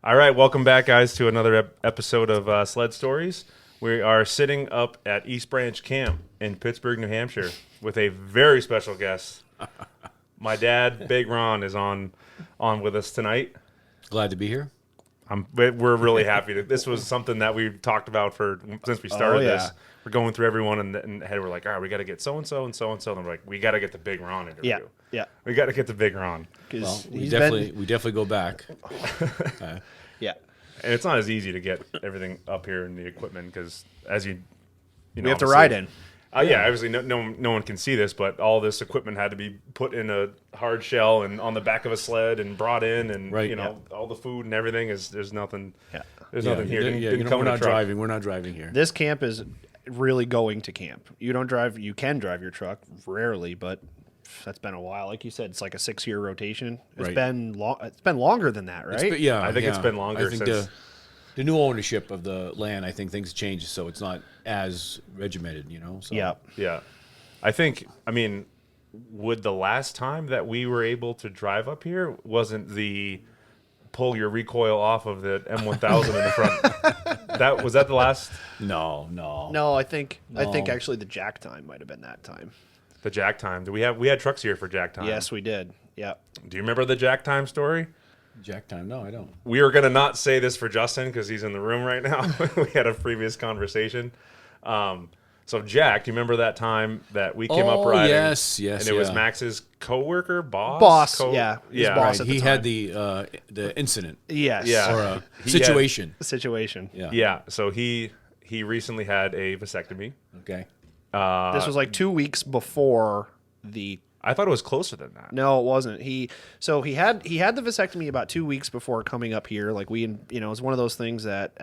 All right, welcome back, guys, to another episode of Sled Stories. We are sitting up at East Branch Camp in Pittsburgh, New Hampshire, with a very special guest. My dad, Big Ron, is on with us tonight. Glad to be here. We're really happy. This was something that we've talked about since we started this. We're going through everyone, and we're like, all right, we got to get so-and-so and so-and-so. And we're like, we got to get the Big Ron interview. Yeah. We got to get the Big Ron. Well, we definitely go back. Yeah. And it's not as easy to get everything up here in the equipment because, as you know, we have to ride in. Yeah, obviously no one can see this, but all this equipment had to be put in a hard shell and on the back of a sled and brought in, and all the food and everything there's nothing. Yeah. There's nothing here. We're not driving. We're not driving here. This camp is really going to camp. You don't drive. You can drive your truck rarely, but that's been a while. Like you said, it's like a 6-year rotation. It's been long. It's been longer than that, right? I think it's been longer. I think the new ownership of the land, I think things changed, so it's not as regimented, So. Yeah. I think, would the last time that we were able to drive up here wasn't the pull your recoil off of the M1000 in the front? Was that the last? No. I think actually the jack time might have been that time. The jack time. We had trucks here for jack time. Yes, we did. Yeah. Do you remember the jack time story? Jack time? No, I don't. We were gonna not say this for Justin because he's in the room right now. We had a previous conversation. So Jack, do you remember that time that we came up riding? Yes. And it was Max's coworker, boss. Boss, Boss at he the had time. the incident. Yes. Yeah. Or a situation. Situation. Yeah. So he recently had a vasectomy. Okay. This was like 2 weeks before the. I thought it was closer than that. No, it wasn't. He had the vasectomy about 2 weeks before coming up here. Like it was one of those things that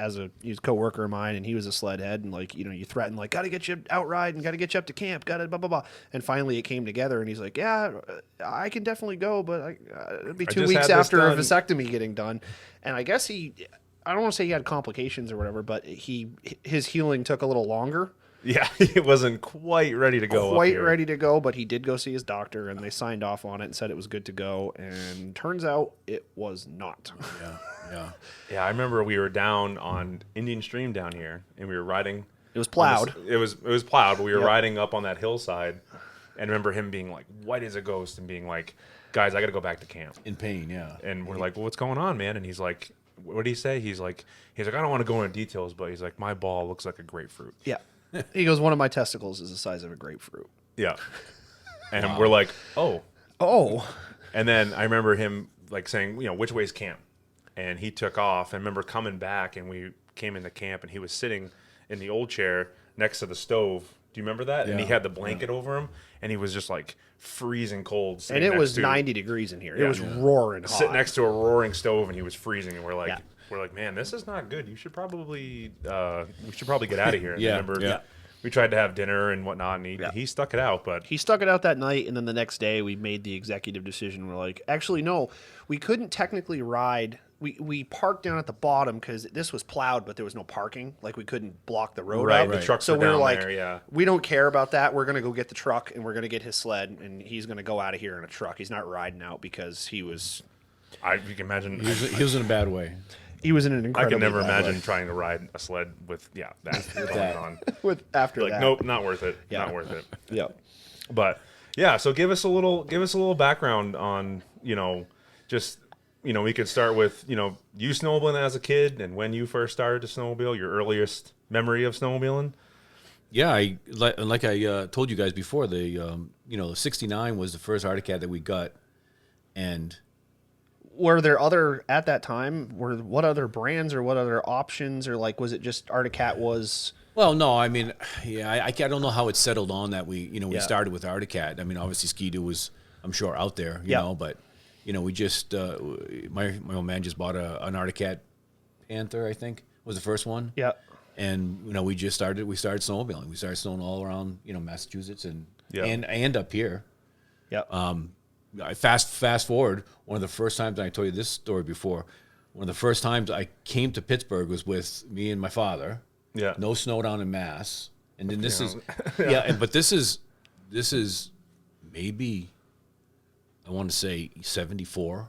he was a coworker of mine, and he was a sled head, and you threaten got to get you out riding, got to get you up to camp, got to blah blah blah. And finally it came together, and he's like, yeah, I can definitely go, but it'll be 2 weeks after a vasectomy getting done. And I guess I don't want to say he had complications or whatever, but his healing took a little longer. Yeah, he wasn't quite ready to go. Ready to go, but he did go see his doctor, and they signed off on it and said it was good to go. And turns out it was not. Yeah. I remember we were down on Indian Stream down here, and we were riding. It was plowed. It was plowed, but we were riding up on that hillside, and remember him being like white as a ghost and being like, "Guys, I got to go back to camp." In pain, yeah. And we're like, "Well, what's going on, man?" And he's like, "What did he say?" He's like, "I don't want to go into details, but he's like, my ball looks like a grapefruit." Yeah. He goes, one of my testicles is the size of a grapefruit. Yeah. And we're like, oh. And then I remember him saying, which way's camp? And he took off. And I remember coming back, and we came into camp, and he was sitting in the old chair next to the stove. Do you remember that? Yeah. And he had the blanket over him, and he was just freezing cold. And it was 90 degrees in here. It was roaring hot. Sitting next to a roaring stove, and he was freezing, and we're like, man, this is not good. You should probably get out of here. And remember, we tried to have dinner and whatnot, and he stuck it out. But he stuck it out that night, and then the next day we made the executive decision. We're like, actually, no, we couldn't technically ride. We parked down at the bottom because this was plowed, but there was no parking. We couldn't block the road up. The trucks so were we were down like, there, we don't care about that. We're going to go get the truck, and we're going to get his sled, and he's going to go out of here in a truck. He's not riding out because he was... you can imagine... He was in a bad way. He was in an incredible. I can never imagine trying to ride a sled with that going on. After that, nope, not worth it. Yeah. Not worth it. Yeah, but so give us a little background on just we could start with you snowmobiling as a kid and when you first started to snowmobile, your earliest memory of snowmobiling. Yeah, I told you guys before, the 69 was the first Arctic Cat that we got, and. Were there at that time, what other brands or what other options, or was it just Arctic Cat was? Well, no, I don't know how it settled on that we started with Arctic Cat. Obviously Ski-Doo was, I'm sure, out there, you know, but, we just, my old man just bought an Arctic Cat Panther, I think, was the first one. Yeah. And, we started snowmobiling. We started snowing all around, Massachusetts and up here. Yeah. Fast forward, one of the first times, and I told you this story before, one of the first times I came to Pittsburgh was with me and my father. Yeah. No snow down in Mass. And then this is but this is maybe, I want to say 74.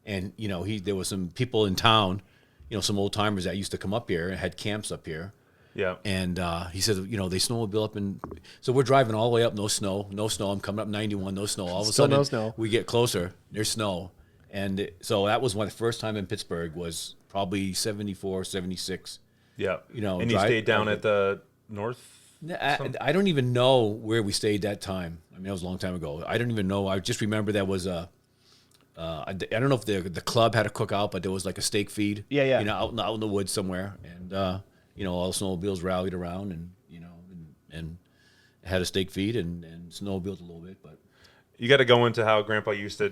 And there was some people in town, some old timers that used to come up here and had camps up here. Yeah. And he said, they snowmobile up, and so we're driving all the way up, no snow. I'm coming up 91, no snow. All of a Still sudden, no snow. We get closer, there's snow. And so that was the first time in Pittsburgh was probably 74, 76. Yeah. And you stayed down at the north? I don't even know where we stayed that time. I mean, that was a long time ago. I don't even know. I just remember there was I don't know if the club had a cookout, but there was like a steak feed. Yeah. Out in the woods somewhere. And, all the snowmobiles rallied around and had a steak feed and snowmobiled a little bit. But you got to go into how Grandpa used to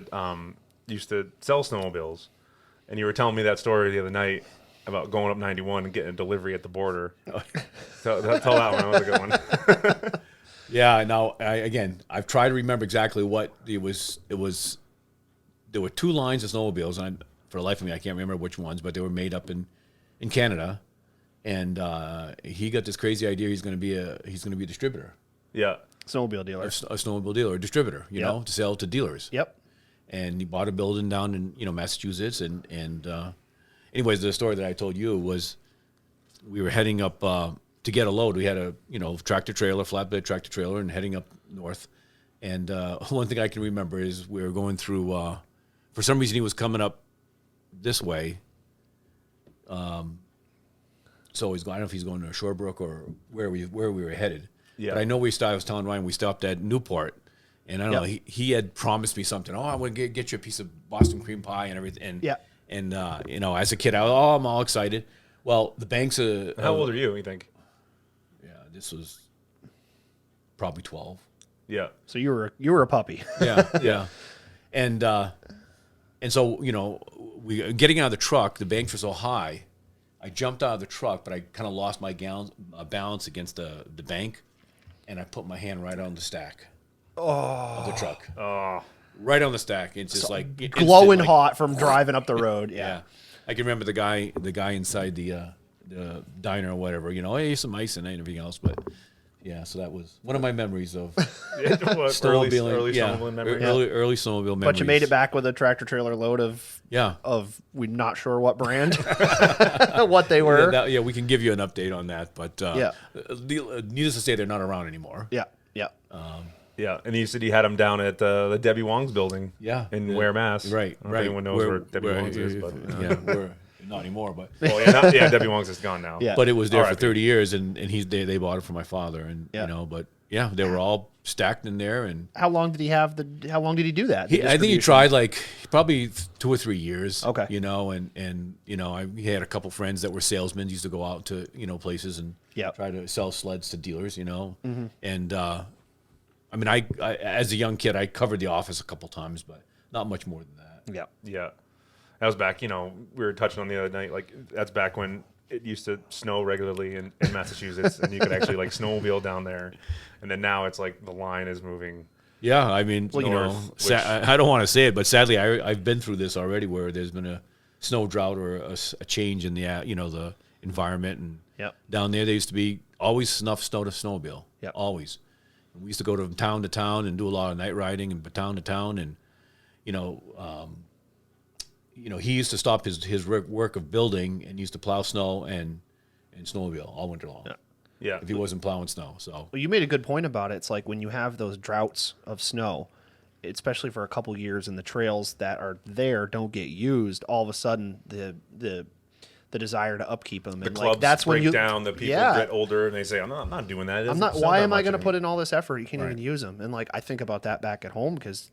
sell snowmobiles. And you were telling me that story the other night about going up 91 and getting a delivery at the border. Tell that one. That was a good one. Yeah. Now, I've tried to remember exactly what it was. There were 2 lines of snowmobiles, and for the life of me, I can't remember which ones, but they were made up in Canada. And he got this crazy idea he's going to be a distributor. Yeah. Snowmobile dealer. A snowmobile dealer, a distributor, to sell to dealers. Yep. And he bought a building down in Massachusetts, and anyways, the story that I told you was we were heading up to get a load. We had a tractor trailer, flatbed tractor trailer, and heading up north. And one thing I can remember is we were going through. For some reason, he was coming up this way. So he's going. I don't know if he's going to Shorebrook or where we were headed. Yeah. But I know I was telling Ryan we stopped at Newport. And I don't know, he had promised me something. Oh, I want to get you a piece of Boston cream pie and everything. And as a kid, I'm all excited. Well, the banks are... How old are you think? Yeah, this was probably 12. Yeah. So you were a puppy. Yeah. And so, we getting out of the truck, the banks were so high, I jumped out of the truck, but I kind of lost my balance against the bank, and I put my hand right on the stack. Of the truck. Right on the stack. It's just glowing hot from driving up the road. Yeah. I can remember the guy inside the diner or whatever, hey, some ice and everything else. But yeah, so that was one of my memories of snowmobiling. Early snowmobiling memories. Early snowmobile memories. But you made it back with a tractor trailer load of we're not sure what brand, what they were. Yeah, we can give you an update on that. But needless to say, they're not around anymore. Yeah. Yeah, and you said you had them down at the Debbie Wong's building. Yeah, in Ware, Mass. Right. I don't know if anyone knows where Debbie Wong's is, but we're not anymore. But Debbie Wong's is gone now. Yeah. But it was there for 30 years, and they bought it for my father, and but they were all stacked in there. And how long did he have how long did he do that? I think he tried probably 2 or 3 years. Okay. He had a couple friends that were salesmen. He used to go out to places and try to sell sleds to dealers. And. I mean, I as a young kid, I covered the office a couple times, but not much more than that. Yeah. That was back, we were touching on the other night, that's back when it used to snow regularly in Massachusetts, and you could actually, snowmobile down there. And then now it's the line is moving. Yeah, I mean, I don't want to say it, but sadly, I've been through this already where there's been a snow drought or a change in the, the environment. And down there, used to be always enough snow to snowmobile. Yep. Always. We used to go to town and do a lot of night riding and town to town, and he used to stop his work of building and used to plow snow and snowmobile all winter long. Yeah. If he wasn't plowing snow, so. Well, you made a good point about it. It's like when you have those droughts of snow, especially for a couple years, and the trails that are there don't get used. All of a sudden, the desire to upkeep them, the and clubs that's break when you down. The people get older, and they say, "I'm not doing that. I'm not. Why am I going to put in all this effort? You can't even use them." And I think about that back at home because,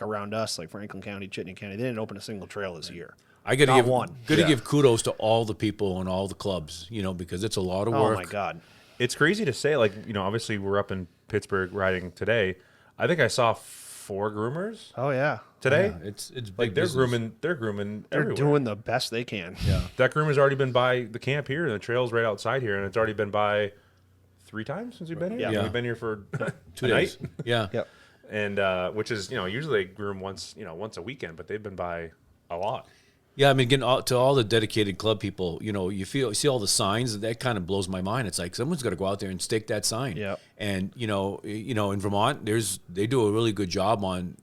around us, Franklin County, Chittenden County, they didn't open a single trail this year. I got to give kudos to all the people and all the clubs, because it's a lot of work. Oh my God, it's crazy to say. Obviously we're up in Pittsburgh riding today. I think I saw 4 groomers. Oh yeah. Today, it's big they're business. grooming. They're everywhere. doing the best they can. Yeah, that groomer's already been by the camp here, and the trail's right outside here, and it's already been by 3 times since we've been here. Yeah. We've been here for 2 days. Night. Yeah. Yep. And which is usually they groom once a weekend, but they've been by a lot. Yeah, I mean, again, to all the dedicated club people, you see all the signs. That kind of blows my mind. It's like someone's got to go out there and stake that sign. Yeah. And in Vermont, they do a really good job on,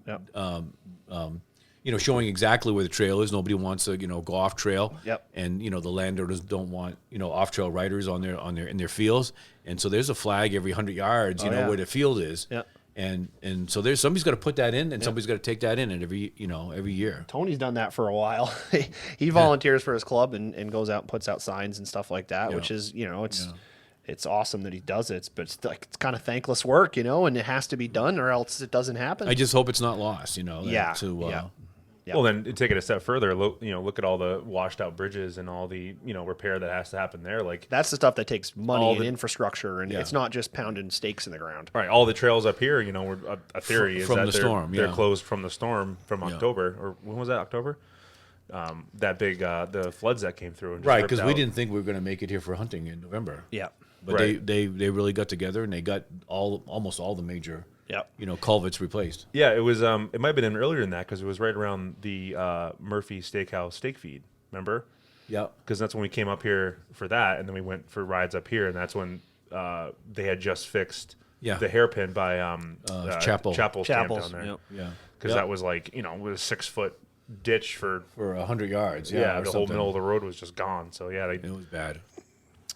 showing exactly where the trail is. Nobody wants to, go off trail. Yep. And the landowners don't want, off trail riders in their fields. And so there's a flag every 100 yards, where the field is. Yep. And so somebody's got to put that in, and somebody's got to take that in every year. Tony's done that for a while. He volunteers for his club and goes out and puts out signs and stuff like that, which is, it's awesome that he does it, but it's kind of thankless work, and it has to be done or else it doesn't happen. I just hope it's not lost, Well, then take it a step further. Look at all the washed out bridges and all the repair that has to happen there. Like that's the stuff that takes money and infrastructure, and it's not just pounding stakes in the ground. Right. All the trails up here, a theory is that they're closed from the storm from October, or when was that? October. That big the floods that came through. And right, because we didn't think we were going to make it here for hunting in November. Yeah. But they really got together and they got almost all the major. Culverts replaced. Yeah, it was. It might have been earlier than that because it was right around the Murphy Steakhouse steak feed. Remember? Yeah. Because that's when we came up here for that, and then we went for rides up here, and that's when they had just fixed the hairpin by Chapel's camp down there. Yep. Yeah. Because that was like with a 6-foot ditch for 100 yards. Yeah, the whole middle of the road was just gone. So it was bad.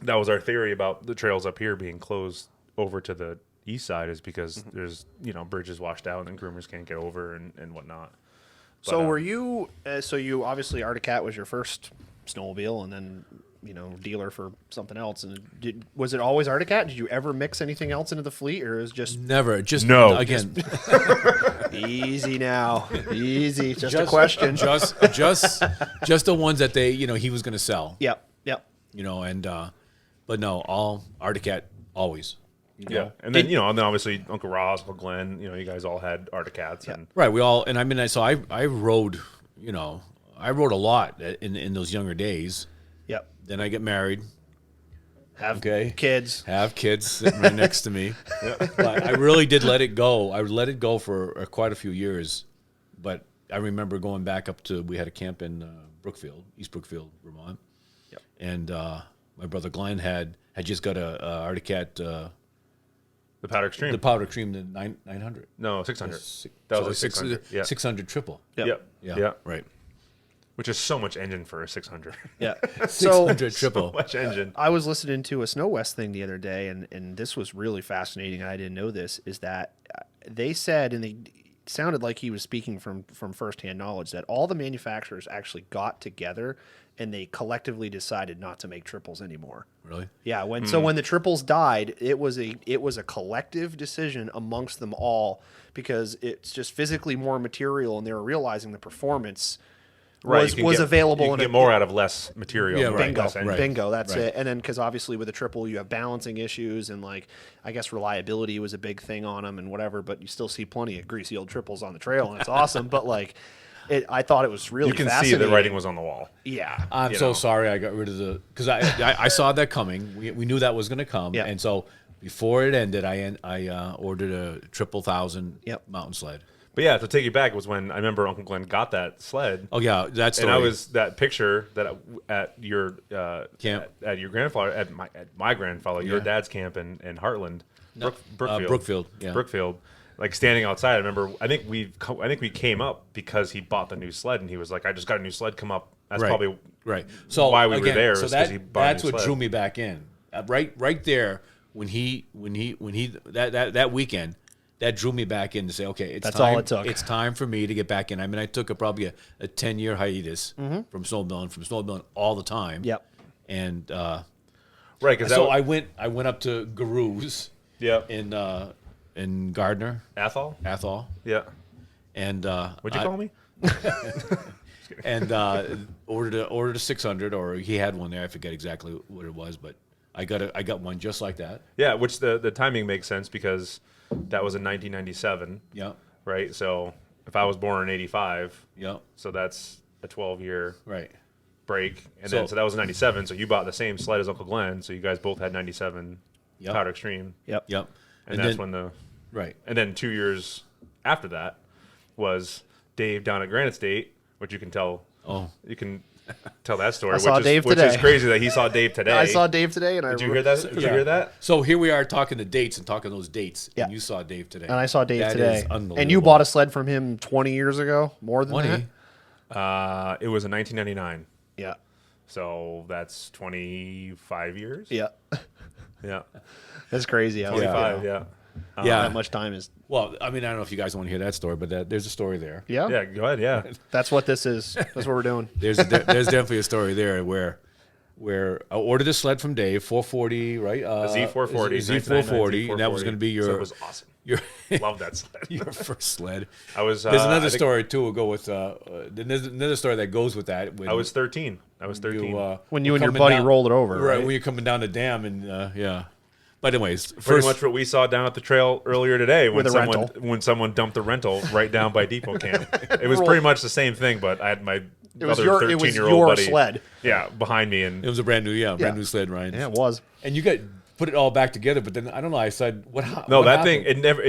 That was our theory about the trails up here being closed over to the east side is because there's bridges washed out and groomers can't get over and whatnot. But, so were you you obviously Arctic Cat was your first snowmobile and then dealer for something else, and was it always Arctic Cat? Did you ever mix anything else into the fleet, or is just never? Just no again. Easy now, easy. Just a question. Just the ones that they he was going to sell. Yep. But no, all Arctic Cat always. Yeah, and then and then obviously Uncle Ross, Uncle Glenn, you guys all had Arctic Cats, and right. We all, and I mean, I rode, I rode a lot in those younger days. Yep. Then I get married. Have kids sitting right next to me. But I really did let it go. I let it go for quite a few years, but I remember going back up to we had a camp in Brookfield, East Brookfield, Vermont. Yep. And my brother Glenn had just got a Arctic Cat. The Powder Extreme. The Powder Extreme, the 900. No, 600. That was a 600. Yeah. 600 triple. Yep. Yeah. Right. Which is so much engine for a 600. Yeah. 600 triple. So much engine. I was listening to a Snow West thing the other day, and this was really fascinating. I didn't know this, is that they said, and they sounded like he was speaking from firsthand knowledge, that all the manufacturers actually got together and they collectively decided not to make triples anymore. Really? Yeah. So when the triples died, it was a collective decision amongst them all because it's just physically more material, and they were realizing the performance was available. You can get more out of less material. Yeah, right. Bingo. That's it. And then because obviously with a triple, you have balancing issues, and I guess reliability was a big thing on them and whatever. But you still see plenty of greasy old triples on the trail, and it's awesome. But I thought it was really fascinating. You can see the writing was on the wall. Yeah. I'm so sorry I got rid of because I saw that coming. We knew that was going to come, and so before it ended, I ordered a 1,000 mountain sled. But yeah, to take you back was when I remember Uncle Glenn got that sled. Oh yeah, that story. And I was that picture that at your camp at your grandfather at my grandfather, your dad's camp in Heartland, Brookfield, Brookfield. Like standing outside, I remember. I think we came up because he bought the new sled, and he was like, "I just got a new sled come up." That's probably So why we were there. So that's what drew me back in. Right there when he that weekend. That drew me back in to say, okay, it's time. All it took. It's time for me to get back in. I mean, I took probably a 10-year hiatus from snowmobiling all the time. Yep. And right, so I went up to Guru's. Yep. In Gardner. Athol. Yeah. And what'd you call me? And ordered a 600, or he had one there. I forget exactly what it was, but I got one just like that. Yeah, which the timing makes sense because that was in 1997. Yeah. Right. So if I was born in 85. Yeah. So that's a 12-year break, and so that was in 97. So you bought the same sled as Uncle Glenn. So you guys both had 97 Powder Extreme. Yep. And that's when the And then 2 years after that was Dave down at Granite State, which you can tell. Oh, you can tell that story. I saw Dave today. Which is crazy that he saw Dave today. I saw Dave today, and did you hear that? Did you hear that? So here we are talking the dates and talking those dates. Yeah. And you saw Dave today. And I saw Dave that today. Is unbelievable. And you bought a sled from him 20 years ago, more than 20? that. It was in 1999. Yeah. So that's 25 years. Yeah. Yeah. That's crazy. 25. Yeah. Yeah. That much time is. Well, I mean, I don't know if you guys want to hear that story, but there's a story there. Yeah. Yeah. Go ahead. Yeah. That's what this is. That's what we're doing. There's definitely a story there where I ordered a sled from Dave, 440, right? Z440. Z440, and that was going to be your. So it was awesome. Your Love that sled. your first sled. I was. There's another story too. We'll go with. There's another story that goes with that. When I was 13. I was 13. When you and your coming buddy down- rolled it over, right? When you're coming down the dam, and yeah. But anyways, Pretty much what we saw down at the trail earlier today With a rental. when someone dumped the rental right down by Depot Camp. It was pretty much the same thing, but I had my was other your 13-year-old buddy, sled. yeah, behind me, and it was a brand new sled, Ryan. Yeah, it was. And you put it all back together, but then I don't know. I said, what? no, what that happened? thing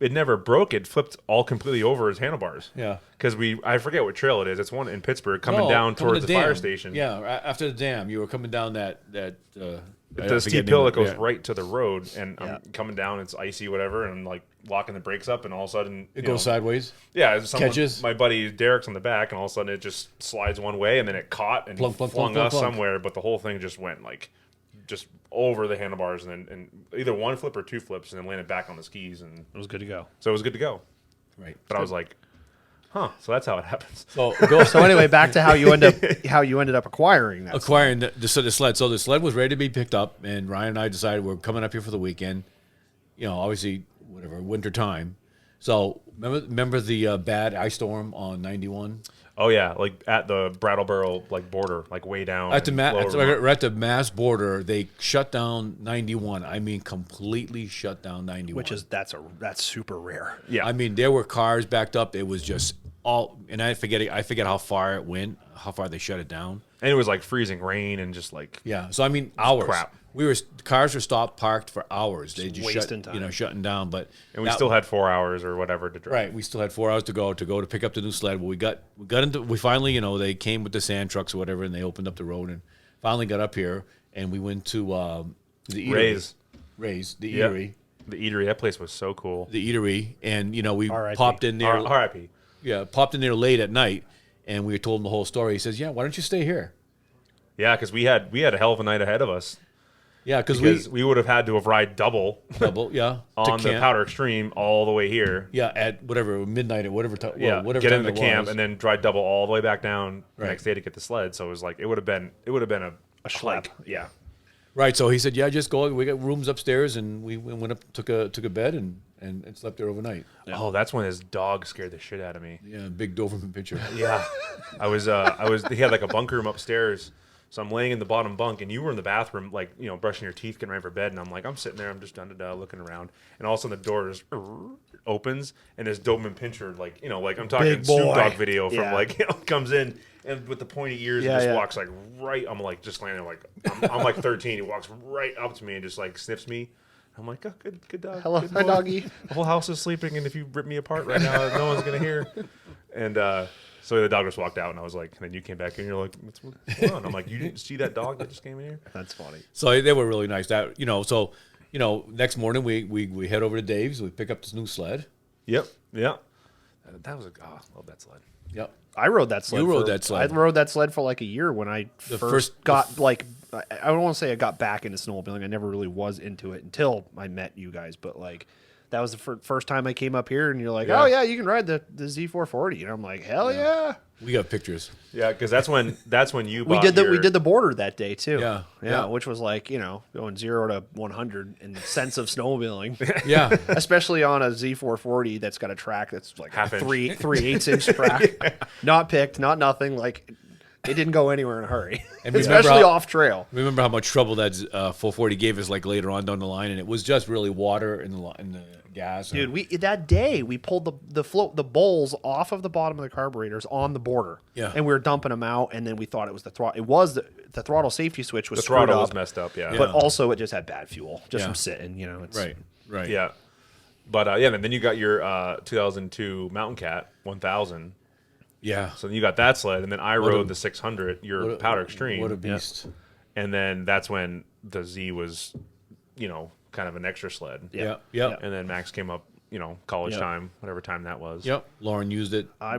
it never broke. It flipped all completely over as handlebars. Yeah. Because I forget what trail it is. It's one in Pittsburgh coming down towards the dam. fire station. Yeah, after the dam, you were coming down that. The steep hill that goes yeah. right to the road, and I'm coming down. It's icy, whatever, and I'm like locking the brakes up, and all of a sudden It goes sideways. Yeah, Catches. My buddy Derek's on the back, and all of a sudden it just slides one way, and then it caught and Plunk, plunk, flung plunk, us plunk, plunk. somewhere. But the whole thing just went just over the handlebars, and either one flip or two flips, and then landed back on the skis, and It was good to go. so it was good to go. Right. But I was like, huh, so that's how it happens. So So anyway, back to how you ended up acquiring that. acquiring the sled. So the sled was ready to be picked up, and Ryan and I decided we're coming up here for the weekend. You know, obviously, whatever, winter time. So remember the bad ice storm on 91? Oh yeah, like at the Brattleboro border, like way down At the and lower we're at the Mass border, they shut down 91. I mean, completely shut down 91. Which is that's super rare. Yeah, I mean, there were cars backed up. It was just all, and I forget how far it went, how far they shut it down. and it was like freezing rain and just like Yeah, so I mean, hours. crap. Cars were stopped parked for hours. They just wasting time. shutting down. But and we still had 4 hours or whatever to drive. right. We still had 4 hours to go to pick up the new sled. Well, we finally, they came with the sand trucks or whatever, and they opened up the road and finally got up here, and we went to the eatery. Ray's, the Yep. eatery. The eatery, that place was so cool. The eatery, and we R.I.P. popped in there. R.I.P. Yeah, popped in there late at night, and we told him the whole story. He says, "Yeah, why don't you stay here?" Yeah, because we had a hell of a night ahead of us. Yeah, because We would have had to have ride double double, yeah, on to the camp. Powder Extreme all the way here. Yeah, at whatever midnight or whatever time. Yeah, whatever get time into the it camp was. and then drive double all the way back down the Right. next day to get the sled. So it was like it would have been a schlep. hike. Yeah, Right, so he said, "Yeah, just go. We got rooms upstairs," and we went up, took a bed, and slept there overnight. Oh, that's when his dog scared the shit out of me. Yeah, big Doberman picture. Yeah, I was. He had like a bunk room upstairs. So I'm laying in the bottom bunk, and you were in the bathroom, like, brushing your teeth, getting ready for bed. And I'm like, I'm sitting there, I'm just looking around. And all of a sudden, the door just opens, and this Doberman Pinscher, like I'm talking Big Snoop boy. Dogg video from Yeah. comes in, and with the pointy ears, Yeah, and just yeah. walks like right. I'm like just landing like I'm like 13. He walks right up to me and just like sniffs me. I'm like, oh, good dog. Hello, good hi, boy. doggy. The whole house is sleeping, and if you rip me apart right now, no one's gonna hear. And so the dog just walked out, and I was like, and then you came back in, and you're like, what's going on? I'm like, you didn't see that dog that just came in here? That's funny. So they were really nice. That next morning we head over to Dave's. We pick up this new sled. Yep. Yeah. That was I love that sled. Yep. I rode that sled. You rode that sled. I rode that sled for like a year when I first got like. I don't want to say I got back into snowmobiling. I never really was into it until I met you guys. But like, that was the first time I came up here, and you're like, Yeah. "Oh yeah, you can ride the Z440," and I'm like, "Hell yeah!" We got pictures. Yeah, because that's when you We bought did your, we did the border that day too. Yeah, yeah, yeah. which was like going 0 to 100 in the sense of snowmobiling. Yeah. Especially on a Z440 that's got a track that's like Half inch. 3/8 inch track, not picked, not nothing. Like it didn't go anywhere in a hurry, And remember especially how- off trail. Remember how much trouble that 440 gave us like later on down the line, and it was just really water in the gas. Dude, that day we pulled the bowls off of the bottom of the carburetors on the border. Yeah. And we were dumping them out, and then we thought it was the throttle. It was the throttle safety switch was the screwed throttle up, was messed up. Yeah. but also it just had bad fuel just Yeah. from sitting. It's, right. Yeah. But and then you got your 2002 Mountain Cat 1000. Yeah. So then you got that sled, and then I What a- rode the 600, your Powder Extreme. What a beast. And then that's when the Z was, kind of an extra sled. Yeah. Yep. And then Max came up, college Yeah. time, whatever time that was. Yep. Lauren used it. I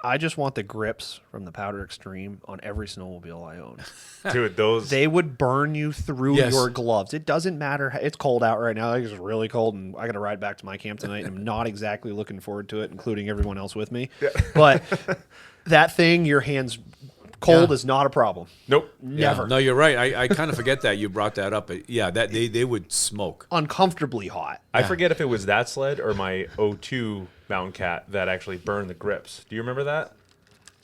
I just want the grips from the Powder Extreme on every snowmobile I own. Dude, those They would burn you through Yes. your gloves. It doesn't matter. It's cold out right now. It's really cold, and I got to ride back to my camp tonight, and I'm not exactly looking forward to it, including everyone else with me. But that thing, your hands cold is not a problem. Nope. Never. Yeah. No, you're right. I kind of forget that you brought that up. But yeah, that they would smoke. Uncomfortably hot. I forget if it was that sled or my O2 Mountain Cat that actually burned the grips. Do you remember that?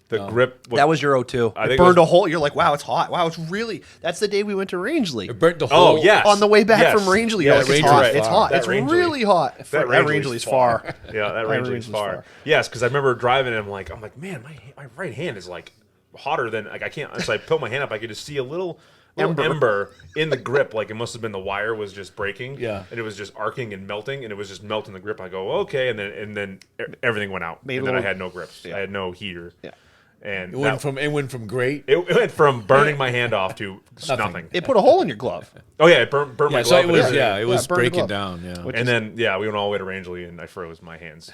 The grip. That was your O2. I It think burned it a was- hole. You're like, wow, it's hot. Wow, it's really. That's the day we went to Rangeley. It burnt the Oh, whole. yes. On the way back Yes. from Rangeley, Yeah, you're like, it's Rangeley's hot. far. It's hot. That It's Rangeley- really hot. That That Rangeley's far. Yeah, that Rangeley's far. Yes, because I remember driving and I'm like, man, my right hand is like hotter than like I can't. As I put my hand up, I could just see a little ember in the grip. Like it must have been the wire was just breaking. Yeah. and it was just arcing and melting, and it was just melting the grip. I go, okay, and then everything went out, Made a and then I little- had no grips. I had no heater. Yeah. And It went from great. it went from burning my hand off to nothing. It put a hole in your glove. Oh yeah, it burnt my Yeah, glove. so it and was everything. it was burned the breaking glove. down. Yeah. And then we went all the way to Rangeley, and I froze my hands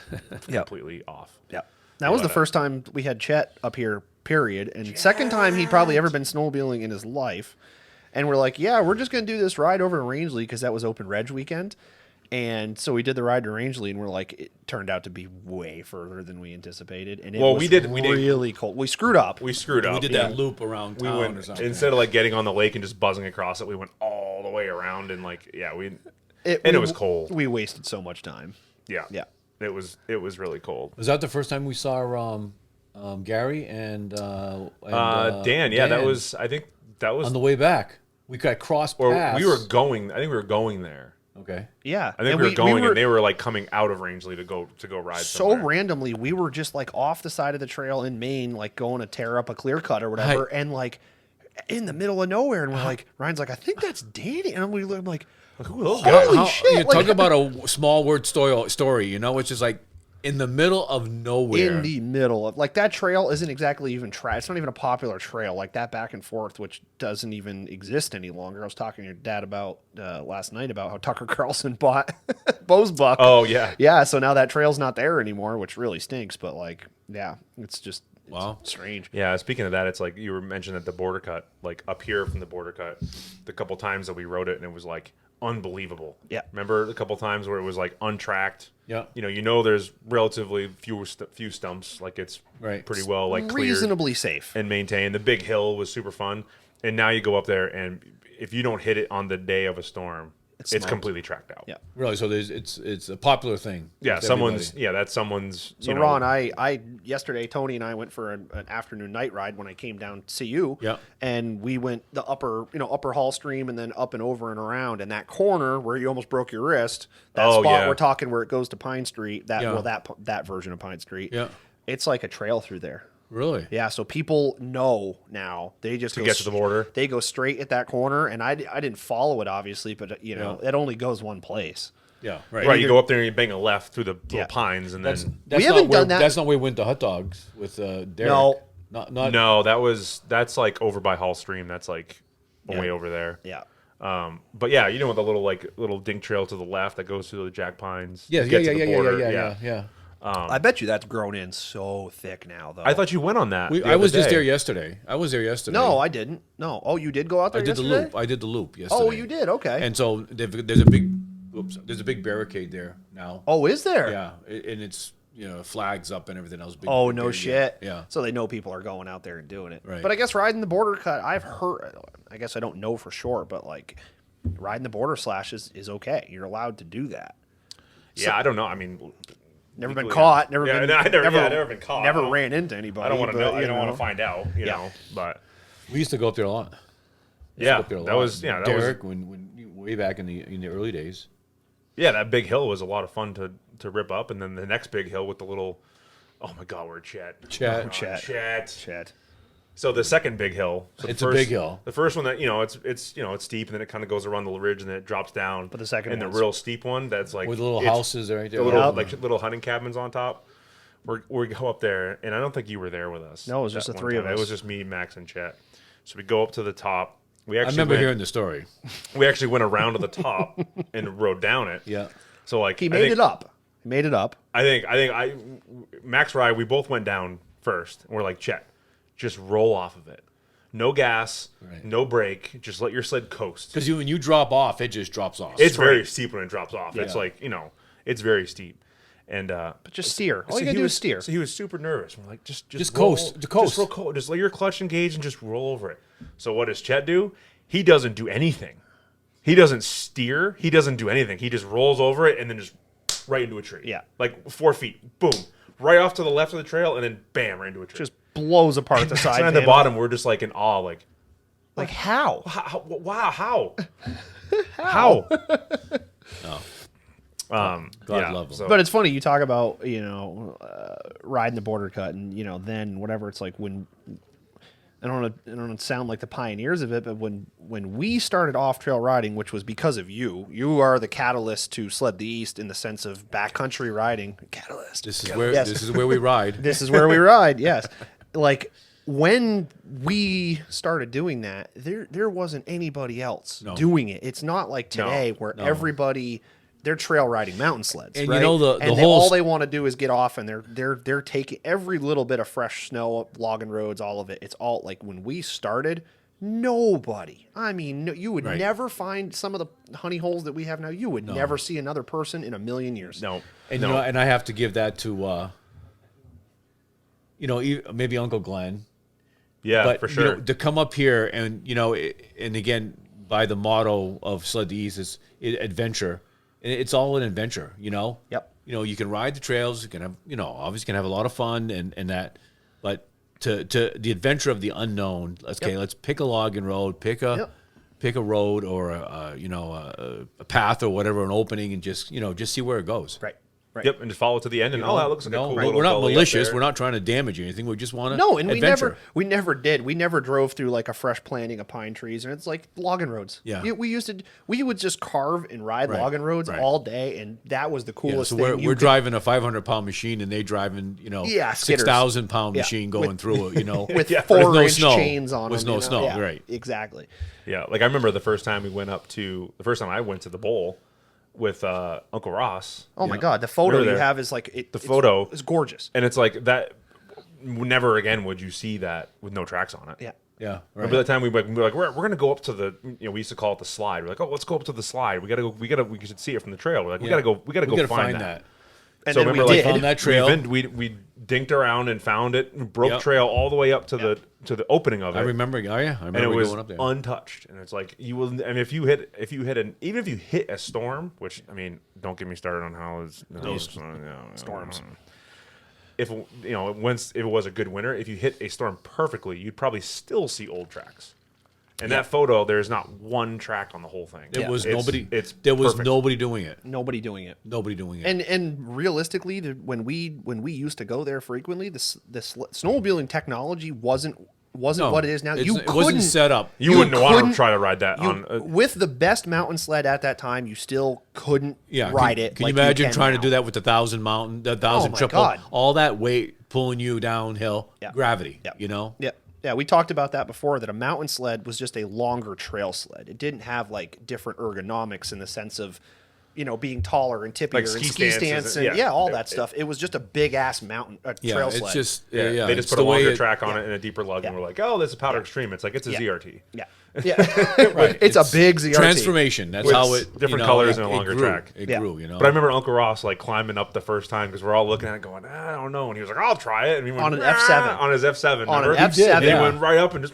completely off. Yeah. That was the first time we had Chet up here, period. And second time he'd probably ever been snowmobiling in his life. And we're like, yeah, we're just going to do this ride over to Rangeley because that was open reg weekend. And so we did the ride to Rangeley, and we're like, it turned out to be way further than we anticipated. And it was we did really cold. We screwed up. We screwed up. we did that loop around We town went or something. instead of like getting on the lake and just buzzing across it. We went all the way around and like It it was cold. We wasted so much time. Yeah, Yeah. It was really cold. Was that the first time we saw Gary and Dan, yeah, that was. I think that was on the way back. We got cross or paths. we were going. I think we were going there. Okay. Yeah. I think And we were going, were- and they were like coming out of Rangeley to go ride. so somewhere. randomly, we were just like off the side of the trail in Maine, like going to tear up a clear cut or whatever, and like in the middle of nowhere, and we're like, Ryan's like, I think that's Danny, and I'm like, holy shit! You Like, talk about a small word story. You know, it's just like in the middle of nowhere. in the middle of like that trail isn't exactly even it's not even a popular trail like that back and forth, which doesn't even exist any longer. I was talking to your dad about last night about how Tucker Carlson bought Bo's Buck. Oh yeah, Yeah, so now that trail's not there anymore, which really stinks. But like, yeah, it's just Wow. strange. yeah. Speaking of that, it's like you were mentioning that the border cut, like up here from the border cut, the couple times that we rode it, and it was like unbelievable. Yeah. Remember a couple times where it was like untracked. Yeah. You know, there's relatively few stumps, like it's Right. pretty well like cleared Reasonably safe. and maintained. The big hill was super fun, and now you go up there, and if you don't hit it on the day of a storm, it's smoked. completely tracked out. Yeah. Really, so it's a popular thing. Yeah, with someone's everybody. that's someone's. So Ron, I yesterday Tony and I went for an afternoon night ride when I came down to see you. Yeah. And we went the upper Hall Stream and then up and over and around. And that corner where you almost broke your wrist, that Oh, spot yeah. we're talking where it goes to Pine Street, Yeah. that version of Pine Street. Yeah. It's like a trail through there. Really? Yeah, so people know now. They just go get to the border. They go straight at that corner, and I didn't follow it obviously, but it only goes one place. Yeah. Right, you go up there and you bang a left through the little Yeah. pines, and That's then We not haven't where, done that. That's not where we went to hot dogs with Derek. No. Not no, that's like over by Hall Stream. That's like way over there. Yeah. But yeah, you know the little dink trail to the left that goes through the Jack Pines. Yeah, to yeah, get yeah, to the yeah, border. yeah. I bet you that's grown in so thick now, though. I thought you went on that. the I was other just day. there yesterday. I was there yesterday. No, I didn't. No. Oh, you did go out there I did the yesterday? loop. I did the loop yesterday. Oh, you did. Okay. And so there's a big barricade there now. Oh, is there? Yeah, and it's flags up and everything else. Big, Oh, big no barricade. shit. Yeah. So they know people are going out there and doing it. Right. But I guess riding the border cut, I've heard. I guess I don't know for sure, but like riding the border slash is okay. You're allowed to do that. Yeah, I don't know. I mean, Never been legally, caught. Never yeah, been. no, never been caught. Never I don't- ran into anybody. I don't want to but, know. I you don't want to find out. You Yeah. know, but We used to go up there a lot. yeah, Up there a that lot. was yeah, that Derek was when way back in the early days. yeah. That big hill was a lot of fun to rip up, and then the next big hill with the little. Oh my God, we're Chet. Chet. Oh, Chet. Chet. So the second big hill. So It's a big hill. The first one that it's steep, and then it kind of goes around the ridge, and then it drops down. But the second and the one's- real steep one that's like With the little it's- houses right there. the little Yeah. like little hunting cabins on top. We go up there, and I don't think you were there with us. No, it was just that the one three of time. us. It was just me, Max, and Chet. So we go up to the top. We I actually remember went, hearing the story. we actually went around to the top and rode down it. Yeah. So like He I made think- it up. He made it up. I think Max Rye, we both went down first. And we're like, Chet, just roll off of it. No gas, no brake. Just let your sled coast. Because when you drop off, it just drops off. It's very steep when it drops off. Yeah. It's like, it's very steep. And but just steer. All you gotta do is steer. So he was super nervous. We're like, just coast. Just let your clutch engage and just roll over it. So what does Chet do? He doesn't do anything. He doesn't steer. He doesn't do anything. He just rolls over it and then just right into a tree. Yeah. Like 4 feet. Boom. Right off to the left of the trail and then bam, right into a tree. Just blows apart the side. And at the bottom, we're just like in awe, like how? Wow, how? How? God love them. So. But it's funny you talk about riding the border cut and then whatever it's like when I don't want to sound like the pioneers of it, but when we started off trail riding, which was because of you are the catalyst to Sled the East in the sense of backcountry riding. Catalyst. This is where we ride. This is where we ride. Yes. Like when we started doing that, there wasn't anybody else doing it. It's not like today where everybody they're trail riding mountain sleds, and right? And all they want to do is get off, and they're taking every little bit of fresh snow, logging roads, all of it. It's all like when we started, nobody. I mean, you would never find some of the honey holes that we have now. You would never see another person in a million years. No, and and I have to give that to maybe Uncle Glenn. Yeah, but, for sure. To come up here and and again by the motto of Sled the East is adventure. It's all an adventure, Yep. You can ride the trails. You can have, obviously can have a lot of fun and that, but to the adventure of the unknown. Let's pick a logging road, pick a road or a path or whatever, an opening, and just see where it goes. Right. Right. Yep, and just follow to the end, and that looks like a cool little we're not gully malicious. We're not trying to damage anything. We just want to adventure. we never did. We never drove through like a fresh planting of pine trees, and it's like logging roads. Yeah, we would just carve and ride logging roads all day, and that was the coolest thing. We're driving a 500-pound machine, and they driving 6,000-pound machine going through it. With 4-inch chains on with them. With no snow, yeah, right? Exactly. Yeah, like I remember the first time I went to the bowl with Uncle Ross. Oh my God, the photo you have is like photo is gorgeous, and it's like that. Never again would you see that with no tracks on it. Yeah, yeah. Right. Remember that time we were like we're gonna go up to the we used to call it the slide. We're like, oh, let's go up to the slide. We should see it from the trail. We're like we gotta go find that. And so then remember, we like, did. Found that trail. We dinked around and found it, and broke trail all the way up to the opening of it. I remember. Oh yeah, I remember and it was going up there. untouched. And it's like you will. And if you hit a storm, which I mean, don't get me started on how storms. If once it was a good winter, if you hit a storm perfectly, you'd probably still see old tracks. In that photo, there's not one track on the whole thing. There was nobody doing it. Nobody doing it. Nobody doing it. And realistically, when we used to go there frequently, the snowmobiling technology wasn't what it is now. It wasn't set up. You wouldn't want to try to ride that with the best mountain sled at that time. You still couldn't ride it. Can you imagine trying to do that with the 1,000 triple, God. all that weight pulling you downhill, gravity? Yeah. Yeah, we talked about that before, that a mountain sled was just a longer trail sled. It didn't have like different ergonomics in the sense of, being taller and tippier like and ski stance and all that stuff. It was just a big ass mountain trail sled. It's just they just put a longer track on it and a deeper lug, and we're like, oh, this is Powder Extreme. It's like it's a ZRT. Yeah. Yeah, right. It's a big ZRT. Transformation. That's with how it different colors and a longer track. It grew, But I remember Uncle Ross like climbing up the first time because we're all looking at it going, I don't know, and he was like, I'll try it, and he went on an F7, on his F7, on an F7, and he went right up and just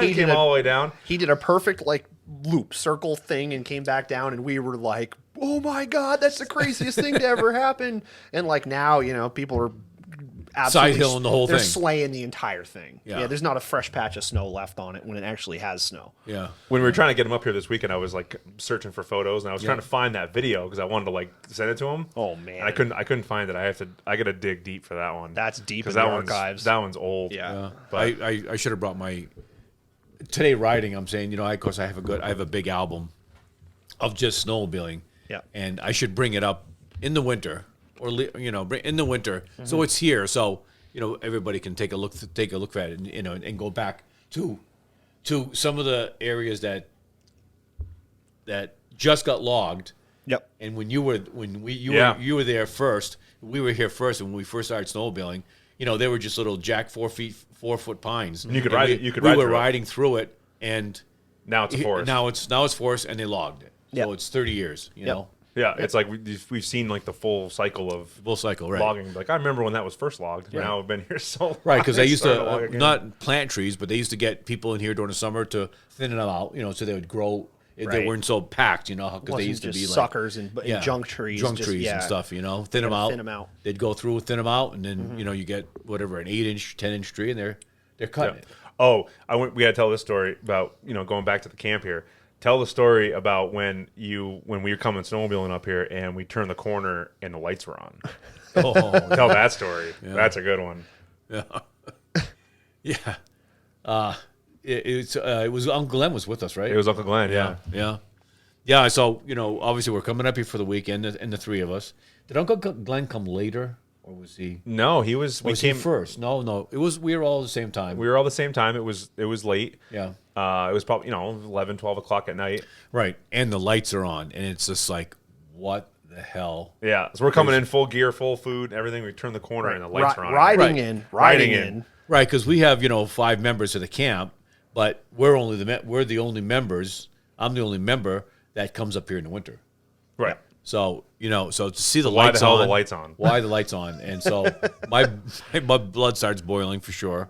he came all the way down. He did a perfect like loop circle thing and came back down, and we were like, oh my God, that's the craziest thing to ever happen. And like now, people are absolutely side hilling the whole thing. They're slaying the entire thing. Yeah, there's not a fresh patch of snow left on it when it actually has snow. Yeah. When we were trying to get him up here this weekend, I was like searching for photos, and I was trying to find that video because I wanted to like send it to him. Oh man, and I couldn't find it. I got to dig deep for that one. That's deep in the archives. That one's old. Yeah. But I should have brought my today riding. I'm saying, of course I have a big album of just snowmobiling. Yeah. And I should bring it up in the winter, or in the winter, so it's here. So everybody can take a look at it, and go back to some of the areas that just got logged. Yep. And when you were there first, we were here first, and when we first started snowmobiling, they were just little jack 4-foot pines. And you could ride it. We were riding through it, and now it's a forest. Now it's forest, and they logged it. So it's 30 years. You know. Yeah, it's like we've seen like the full cycle of right. logging. Like I remember when that was first logged. Right. Now I've been here so long. Right, because they used to not plant trees, but they used to get people in here during the summer to thin them out, so they would grow. They weren't so packed, because they used to be like suckers and junk trees, and stuff. Thin them out. They'd go through, thin them out, and then you get whatever an 8-inch, 10-inch tree, and they're cutting it. Oh, we got to tell this story about going back to the camp here. Tell the story about when we were coming snowmobiling up here and we turned the corner and the lights were on. Tell that story. Yeah. That's a good one. Yeah. Yeah. It was Uncle Glenn was with us, right? It was Uncle Glenn. Yeah. So obviously we're coming up here for the weekend, and the three of us. Did Uncle Glenn come later, or was he? No, he was. We came first. No. It was. We were all at the same time. We were all the same time. It was late. Yeah. It was probably 11, 12 o'clock at night. Right, and the lights are on, and it's just like, what the hell? Yeah, so we're coming in full gear, full food, everything. We turn the corner and the lights are on. Riding in. Right, because we have 5 members of the camp, but we're the only members. I'm the only member that comes up here in the winter. Right. So so to see the lights on. Why the hell the lights on? Why the lights on? And so my blood starts boiling for sure.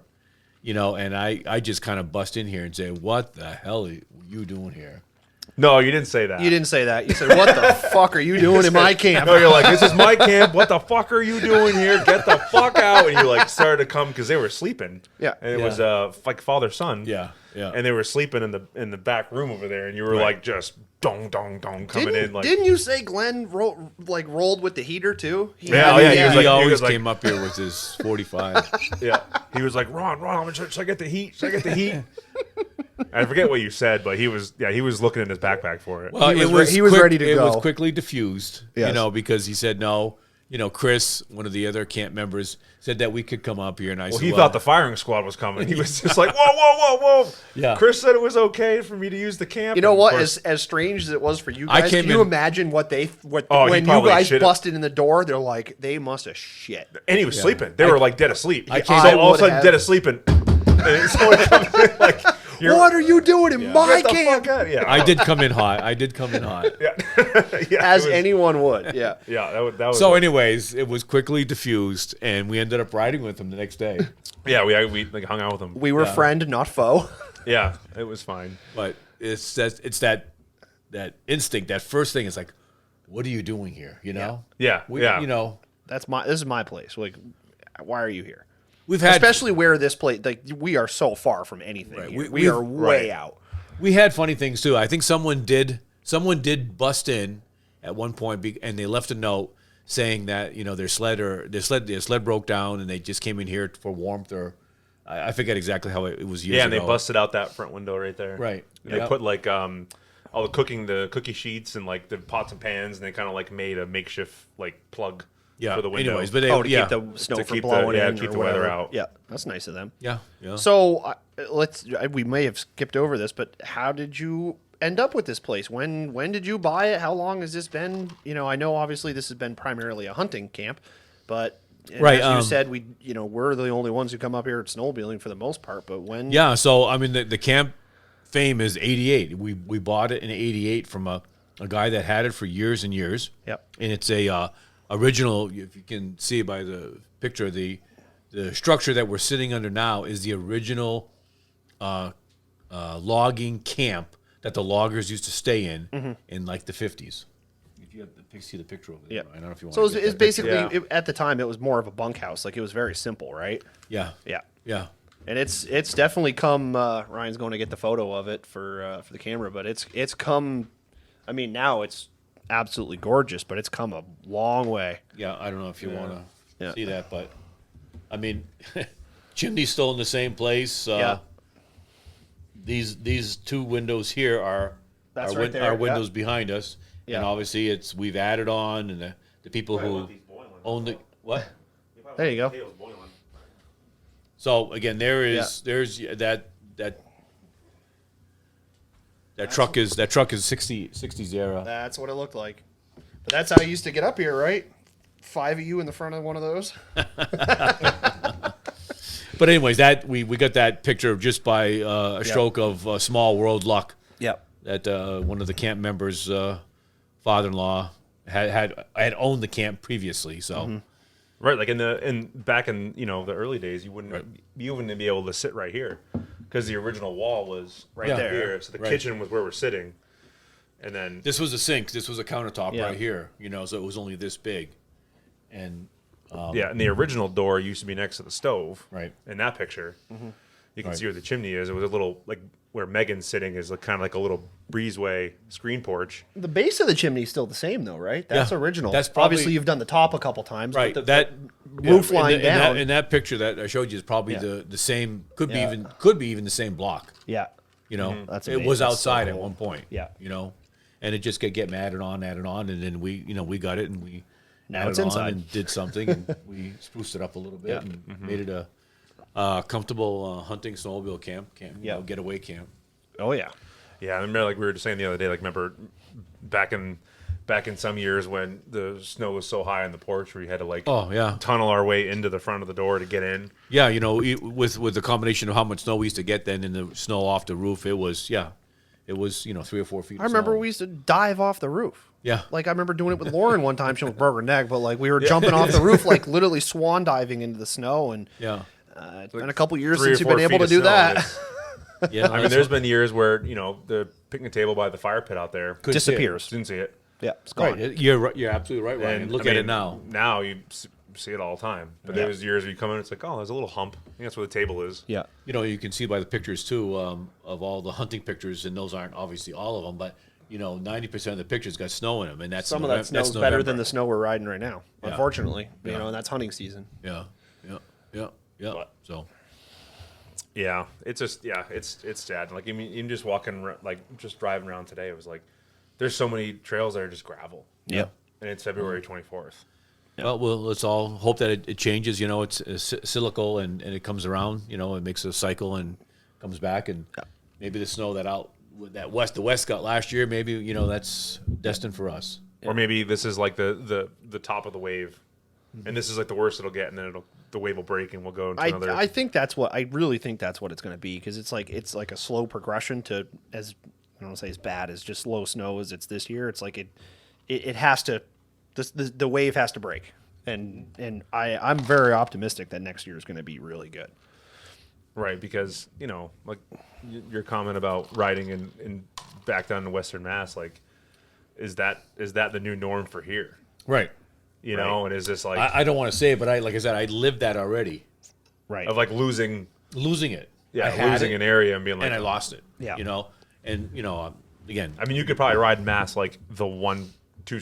And I just kind of bust in here and say, what the hell are you doing here? No, you didn't say that. You didn't say that. You said, what the fuck are you doing in my camp? No, you're like, this is my camp. What the fuck are you doing here? Get the fuck out. And you started to come because they were sleeping. Yeah. And it was like father-son. Yeah. Yeah. And they were sleeping in the back room over there. And you were like just dong, dong, dong coming in. Like, didn't you say Glenn rolled with the heater too? He always came up here with his 45. Yeah. He was like, Ron, should I get the heat? Should I get the heat? I forget what you said, but he was looking in his backpack for it. Well, he was ready to go. It was quickly diffused, because he said no. Chris, one of the other camp members, said that we could come up here, and I said, he thought the firing squad was coming. He was just like, whoa. Yeah. Chris said it was okay for me to use the camp. You know what? As strange as it was for you guys, can you imagine when you guys busted in the door? They're like, they must have shit. And he was sleeping. They were like dead asleep. All of a sudden, dead asleep, and someone comes in like, what are you doing in my camp? Yeah. I did come in hot. Yeah. As anyone would. Yeah. Yeah. That was so, anyways, it was quickly diffused, and we ended up riding with him the next day. Yeah, we hung out with him. We were friend, not foe. Yeah, it was fine. But it's that instinct, that first thing is like, what are you doing here? Yeah. This is my place. Like, why are you here? We've had, especially where this place, like, we are so far from anything. Right. We are way out. We had funny things too. I think someone did bust in at one point, and they left a note saying that their sled broke down, and they just came in here for warmth, or I forget exactly how it was used. Yeah, and they busted out that front window right there. Right. And they put like all the cookie sheets and like the pots and pans, and they kind of like made a makeshift like plug. Yeah. For the window. Anyways, but to keep the snow from blowing in, keep the weather out. Yeah, that's nice of them. Yeah. So we may have skipped over this, but how did you end up with this place? When did you buy it? How long has this been? I know obviously this has been primarily a hunting camp, but right, as you said, we're the only ones who come up here at snowmobiling for the most part. But when? Yeah. So I mean, the camp fame is '88. We bought it in '88 from a guy that had it for years and years. Yep. And it's a original, if you can see by the picture, the structure that we're sitting under now is the original logging camp that the loggers used to stay in like the 50s. If you have see the picture over there, yeah. I don't know if you want. So it's basically at the time it was more of a bunkhouse. Like it was very simple, right? Yeah. And it's definitely come. Ryan's going to get the photo of it for the camera, but it's come. I mean, now it's absolutely gorgeous, but it's come a long way. Yeah, I don't know if you want to see that, but I mean, chimney's still in the same place. These two windows here are windows behind us, and obviously we've added on, and the people who own the what? There you go. So again, there's that truck is 60 Zera. That's what it looked like. But that's how you used to get up here, right? 5 of you in the front of one of those. But anyways, that we got that picture just by a stroke of small world luck. Yep. That one of the camp members' father-in-law had owned the camp previously. So Right, like back in the early days, you wouldn't be able to sit right here because the original wall was right there. Here. So the kitchen was where we're sitting, and then this was a sink. This was a countertop right here. So it was only this big, and and the original door used to be next to the stove. Right. In that picture, you can see where the chimney is. It was a little like where Megan's sitting is kind of like a little breezeway screen porch. The base of the chimney is still the same, though, right? That's original. That's probably, obviously you've done the top a couple times, right? But that roof line down. In that picture that I showed you is probably the same. Could be even the same block. Yeah. That's amazing. it was That's outside so at cool. one point. Yeah. And it just kept getting added on, and then we got it and we Now added it's on inside. and did something and we spruced it up a little bit and made it a comfortable hunting snowmobile camp, getaway camp. Oh yeah. Yeah, I remember like we were just saying the other day. Like remember back in some years when the snow was so high on the porch, where you had to tunnel our way into the front of the door to get in. Yeah, with the combination of how much snow we used to get then and the snow off the roof, it was 3 or 4 feet. I remember we used to dive off the roof. Yeah. Like I remember doing it with Lauren one time. She was broke her neck, but like we were jumping off the roof, like literally swan diving into the snow. And it's been a couple years 3 or since you've 4 been able feet to of do snow, that. Yeah, I mean, there's been years where the picnic table by the fire pit out there Disappears. didn't see it. Yeah, it's gone. Right. You're absolutely right, Ryan. And Look I at mean, it now. Now you see it all the time. But there was years where you come in, it's like, oh, there's a little hump. I think that's where the table is. Yeah. You can see by the pictures too of all the hunting pictures, and those aren't obviously all of them, but 90% of the pictures got snow in them, and that's Some of that snow is better than the snow we're riding right now. Yeah. Unfortunately, and that's hunting season. Yeah. So. Yeah, it's just it's sad. Like even just walking, like just driving around today, it was like there's so many trails that are just gravel. Yeah. And it's February 24th. Well, let's all hope that it changes. It's cyclical and it comes around. It makes a cycle and comes back. And maybe the snow the West got last year, maybe that's destined for us. Or maybe this is like the top of the wave, and this is like the worst it'll get, and then the wave will break and we'll go into another. I really think that's what it's going to be, because it's like a slow progression to, as I don't want to say as bad as just low snow as it's this year. It's like it has to, the wave has to break, and I'm very optimistic that next year is going to be really good. Right, because like your comment about riding in back down to Western Mass, like is that the new norm for here? Right. And is this like I don't want to say it, but like I said, I lived that already. Right. Of like losing it. Yeah, losing an area and being like, and I lost it. Yeah. And again, I mean, you could probably ride Mass like the 1-2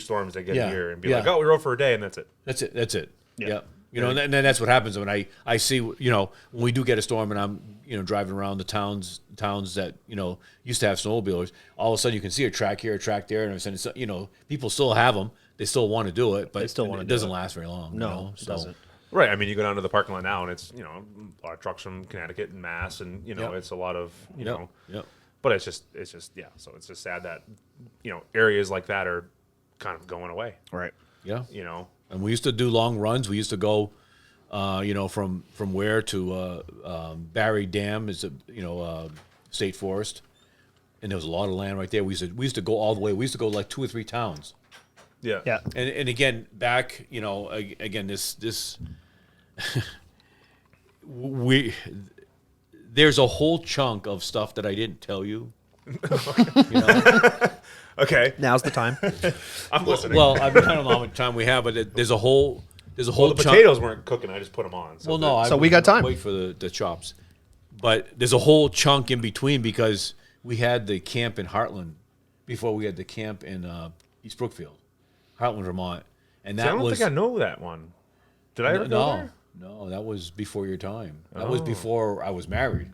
storms they get here and be like, oh, we rode for a day and that's it. That's it. Yeah. And then that's what happens when I see, when we do get a storm and I'm, driving around the towns that, used to have snowmobilers, all of a sudden you can see a track here, a track there, and all of a sudden, people still have them. They still want to do it, but it doesn't last very long. No, it doesn't. Right. I mean, you go down to the parking lot now and it's, a lot of trucks from Connecticut and Mass and, it's a lot of, but it's just, yeah. So it's just sad that, areas like that are kind of going away. Right. Yeah. And we used to do long runs. We used to go, from Ware to Barry Dam is state forest, and there was a lot of land right there. We used to go all the way. We used to go like 2 or 3 towns. Yeah. Yeah. And again, back, again, this there's a whole chunk of stuff that I didn't tell you. Okay. Now's the time. I'm listening. Well, I don't know how much time we have, but there's a whole the chunk. potatoes weren't cooking. I just put them on. So we got time. Wait for the chops. But there's a whole chunk in between because we had the camp in Heartland before we had the camp in East Brookfield, Heartland, Vermont. And that I don't think I know that one. Did I ever go there? No, that was before your time. That was before I was married.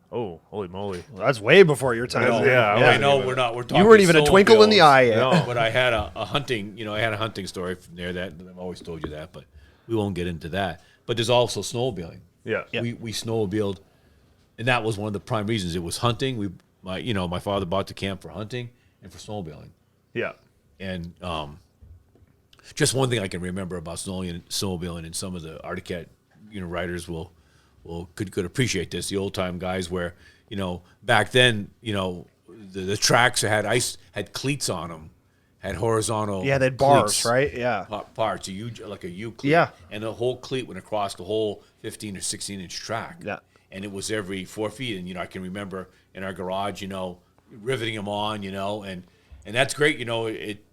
Oh, holy moly! Well, that's way before your time. Yeah, I know we're not. We're talking. You weren't even a twinkle in the eye yet. No. But I had a hunting. I had a hunting story from there that I've always told you that, but we won't get into that. But there's also snowmobiling. Yeah. We snowmobiled, and that was one of the prime reasons. It was hunting. My father bought the camp for hunting and for snowmobiling. Yeah. And just one thing I can remember about snowmobiling, and some of the Arctic riders will could appreciate this. The old time guys where, back then, the tracks had cleats on them, had horizontal. Yeah, they had bars, cleats, right? Yeah. Parts, like a U cleat. Yeah. And the whole cleat went across the whole 15 or 16 inch track. Yeah. And it was every 4 feet. And, I can remember in our garage, riveting them on, and that's great.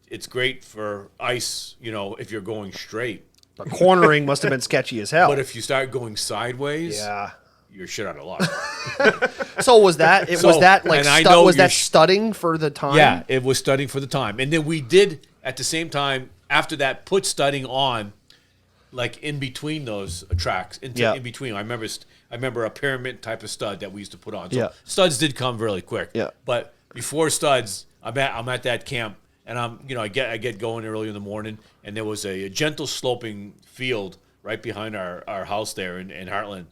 It's great for ice, if you're going straight. But cornering must have been sketchy as hell. But if you start going sideways, yeah, you're shit out of luck. So was that? Was that studding for the time? Yeah, it was studding for the time, and then we did at the same time after that put studding on, like in between those tracks. In between, I remember a pyramid type of stud that we used to put on. So studs did come really quick. Yeah, but before studs, I'm at that camp. And I get going early in the morning, and there was a gentle sloping field right behind our house there in Heartland,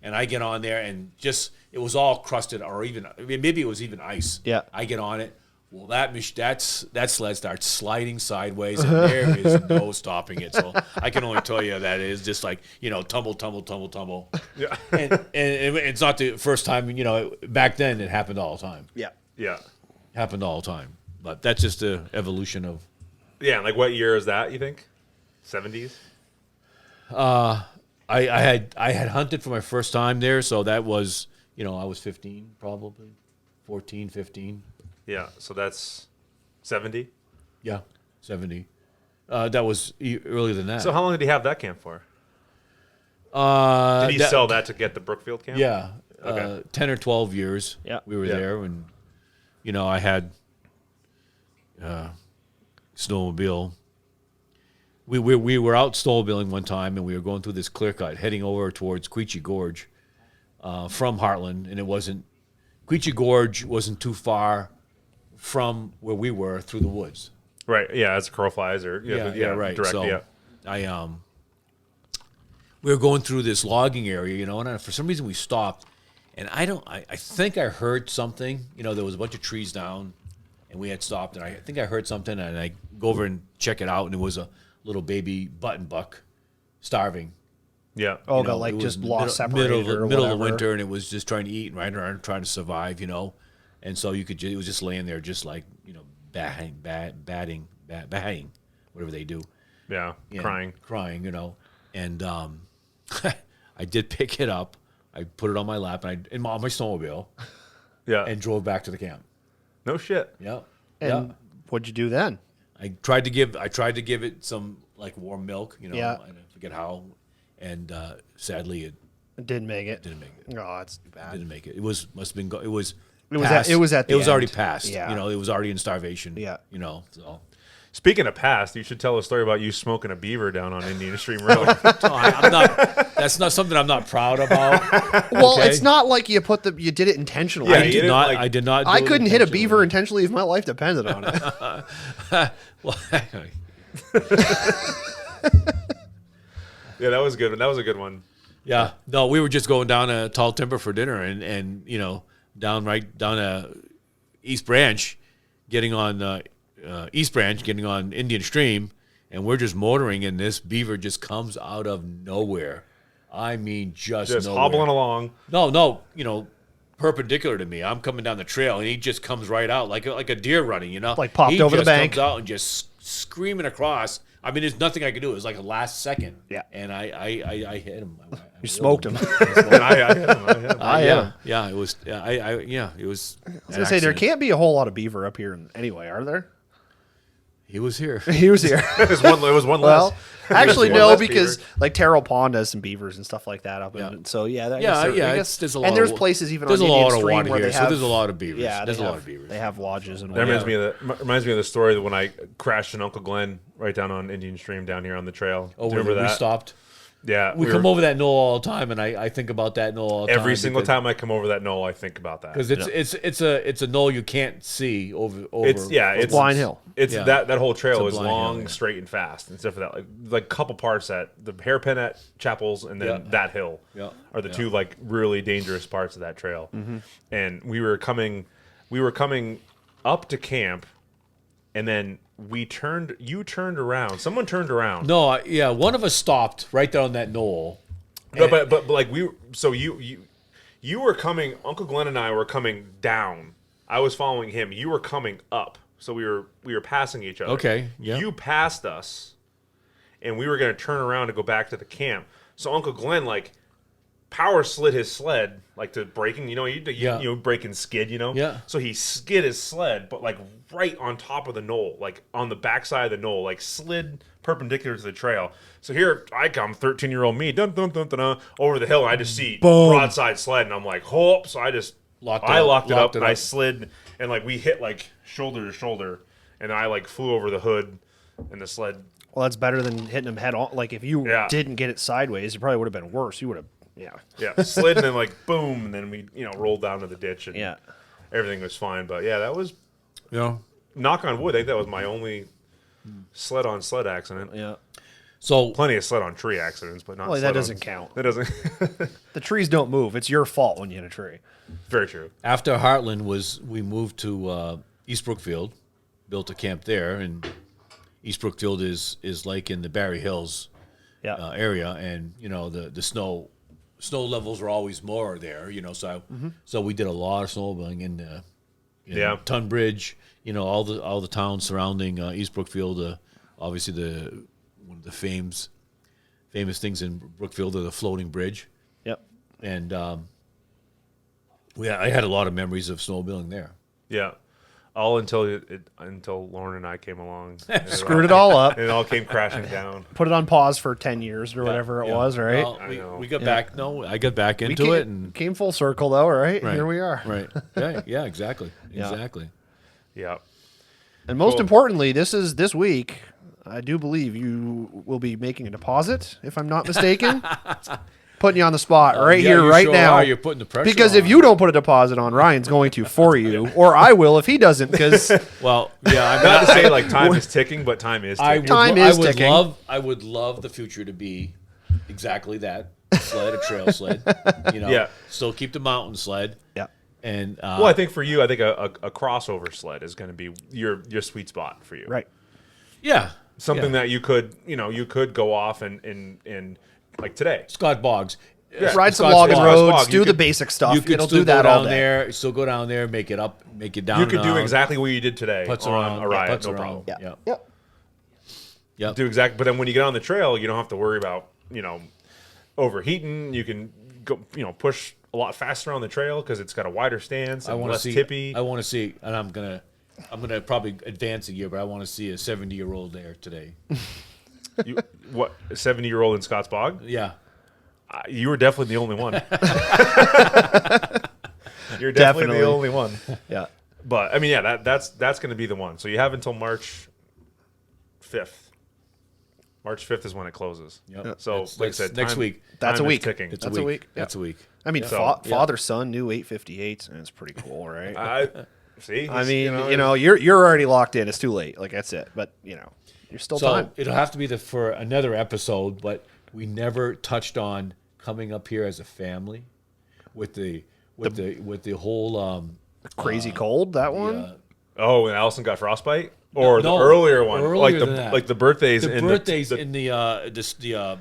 and I get on there, and it was all crusted, or even maybe it was even ice. Yeah, I get on it. Well, that sled starts sliding sideways, and there is no stopping it. So I can only tell you that it is just like tumble, tumble, tumble, tumble. Yeah, and it's not the first time. Back then it happened all the time. Yeah, happened all the time. But that's just the evolution of. Yeah, like what year is that? You think? 70s. I had hunted for my first time there, so that was I was 15 probably, 14, 15. Yeah, so that's 70. Yeah, 70. That was earlier than that. So how long did he have that camp for? Did he sell that to get the Brookfield camp? Yeah, okay. 10 or 12 years. Yeah, we were there, and I had. Snowmobile. We were out snowmobiling one time, and we were going through this clear cut, heading over towards Quechee Gorge from Heartland, and it wasn't Quechee Gorge wasn't too far from where we were through the woods. Right. Yeah, as a crow flies, or right. Direct, so we were going through this logging area, and for some reason we stopped, and I think I heard something. There was a bunch of trees down. And we had stopped, and I think I heard something, and I go over and check it out, and it was a little baby button buck starving. Yeah. Oh, got just lost separated middle of the winter, and it was just trying to eat and right around trying to survive, And so it was just laying there, just like batting, whatever they do. Yeah, crying, And I did pick it up. I put it on my lap and on my snowmobile. Yeah. And drove back to the camp. No shit. Yeah. And what'd you do then? I tried to give it some like warm milk, Yeah. I forget how, and sadly it didn't make it. Oh, that's too bad. Didn't make it. It was It was already past. Yeah. It was already in starvation. Yeah. So. Speaking of past, you should tell a story about you smoking a beaver down on Indian Stream Road. That's not something I'm not proud about. Well, it's not like you did it intentionally. Yeah, I did not. I couldn't hit a beaver intentionally if my life depended on it. Yeah, that was good. That was a good one. Yeah. No, we were just going down to Tall Timber for dinner, and down East Branch, getting on. East Branch, getting on Indian Stream, and we're just motoring, and this beaver just comes out of nowhere. I mean, just nowhere. Hobbling along. No, perpendicular to me. I'm coming down the trail, and he just comes right out like a deer running, Like popped over the bank. He just comes out and just screaming across. I mean, there's nothing I could do. It was like a last second. Yeah. And I hit him. You smoked him. I hit him. Yeah, it was. It was. I was gonna say there can't be a whole lot of beaver up here anyway, are there? He was here. He was here. It was one less. Well, actually, no, because beaver. Like Terrell Pond has some beavers and stuff like that up. Yeah. And so I guess there's a lot. And there's places even there's on a Indian lot of Stream water where here, they have. so there's a lot of beavers. Yeah, there's a lot of beavers. They have lodges and. That reminds me of the story that when I crashed in Uncle Glenn right down on Indian Stream down here on the trail. Oh, remember that? We stopped. Yeah, we come over that knoll all the time, and I think about that knoll all the time. Every single time I come over that knoll, I think about that because it's a knoll you can't see over. It's Blind Hill. It's that whole trail is long, straight, and fast. Except for that, like a couple parts at the hairpin at Chapels, and then that hill are the two like really dangerous parts of that trail. Mm-hmm. And we were coming up to camp, and then you turned around. Someone turned around. No, one of us stopped right there on that knoll, No, but like you were coming. Uncle Glenn and I were coming down. I was following him. You were coming up. So we were passing each other. Okay. Yeah. You passed us, and we were going to turn around to go back to the camp. So Uncle Glenn power slid his sled to braking. You brake and skid. Yeah. So he skid his sled, but right on top of the knoll, on the backside of the knoll, slid perpendicular to the trail. So here I come, 13-year-old me, dun, dun, dun, dun, dun, over the hill, and I just see broadside sled, and I'm like, "Hope!" So I just locked it up, and I slid, and we hit shoulder to shoulder, and I flew over the hood, and the sled. Well, that's better than hitting him head on. If you didn't get it sideways, it probably would have been worse. You would have. Yeah, slid and then boom, and then we rolled down to the ditch and everything was fine. But that was knock on wood. I think that was my only sled on sled accident. Yeah. So plenty of sled on tree accidents, but not. Well, that doesn't count. That doesn't. The trees don't move. It's your fault when you hit a tree. Very true. After Heartland we moved to East Brookfield, built a camp there, and East Brookfield is in the Barry Hills area, and the snow levels were always more there, so we did a lot of snowmobiling in Tunbridge, all the towns surrounding East Brookfield. Obviously, one of the famous things in Brookfield are the floating bridge. Yep. And I had a lot of memories of snowmobiling there. Yeah. All until Lauren and I came along. Screwed it all up. And it all came crashing down. Put it on pause for 10 years or whatever it was, right? Well, we got back. No, I got back into it and came full circle though, right? Here we are. Right. Yeah, exactly. Exactly. Yeah. And most importantly, this week, I do believe you will be making a deposit, if I'm not mistaken. Putting you on the spot here, right now. You're putting the pressure because on. If you don't put a deposit on, Ryan's going to for you, or I will if he doesn't. Because I'm not to say time is ticking, but time is ticking. ticking. I would love the future to be exactly that: a trail sled. Still keep the mountain sled. Yeah. And I think for you, a crossover sled is going to be your sweet spot for you. Right. Yeah. Something that you could go off and like today. Scott Boggs. Yeah. Ride some logging roads, do the basic stuff. You could do that all day. Still go down there, make it up, make it down. You could do exactly what you did today Putts on around, a ride, putts no around. problem. Yep. Do exactly, but then when you get on the trail, you don't have to worry about overheating. You can go push a lot faster on the trail because it's got a wider stance and less tippy. I want to see, and I'm gonna probably advance a year, but I want to see a 70-year-old there today. What, a 70-year-old in Scotts Bog? Yeah. You were definitely the only one. You're definitely the only one. Yeah. But that's going to be the one. So you have until March 5th. March 5th is when it closes. Yep. So I said, next week. That's a week. Ticking. That's a week. That's a week. I mean, father son new 858s, and it's pretty cool, right? See. I mean, you're already locked in. It's too late. That's it. But you're still time. It'll have to be for another episode, but we never touched on coming up here as a family with the whole crazy cold, that one. And Allison got frostbite, or no, the earlier one, like the birthdays. The birthdays in the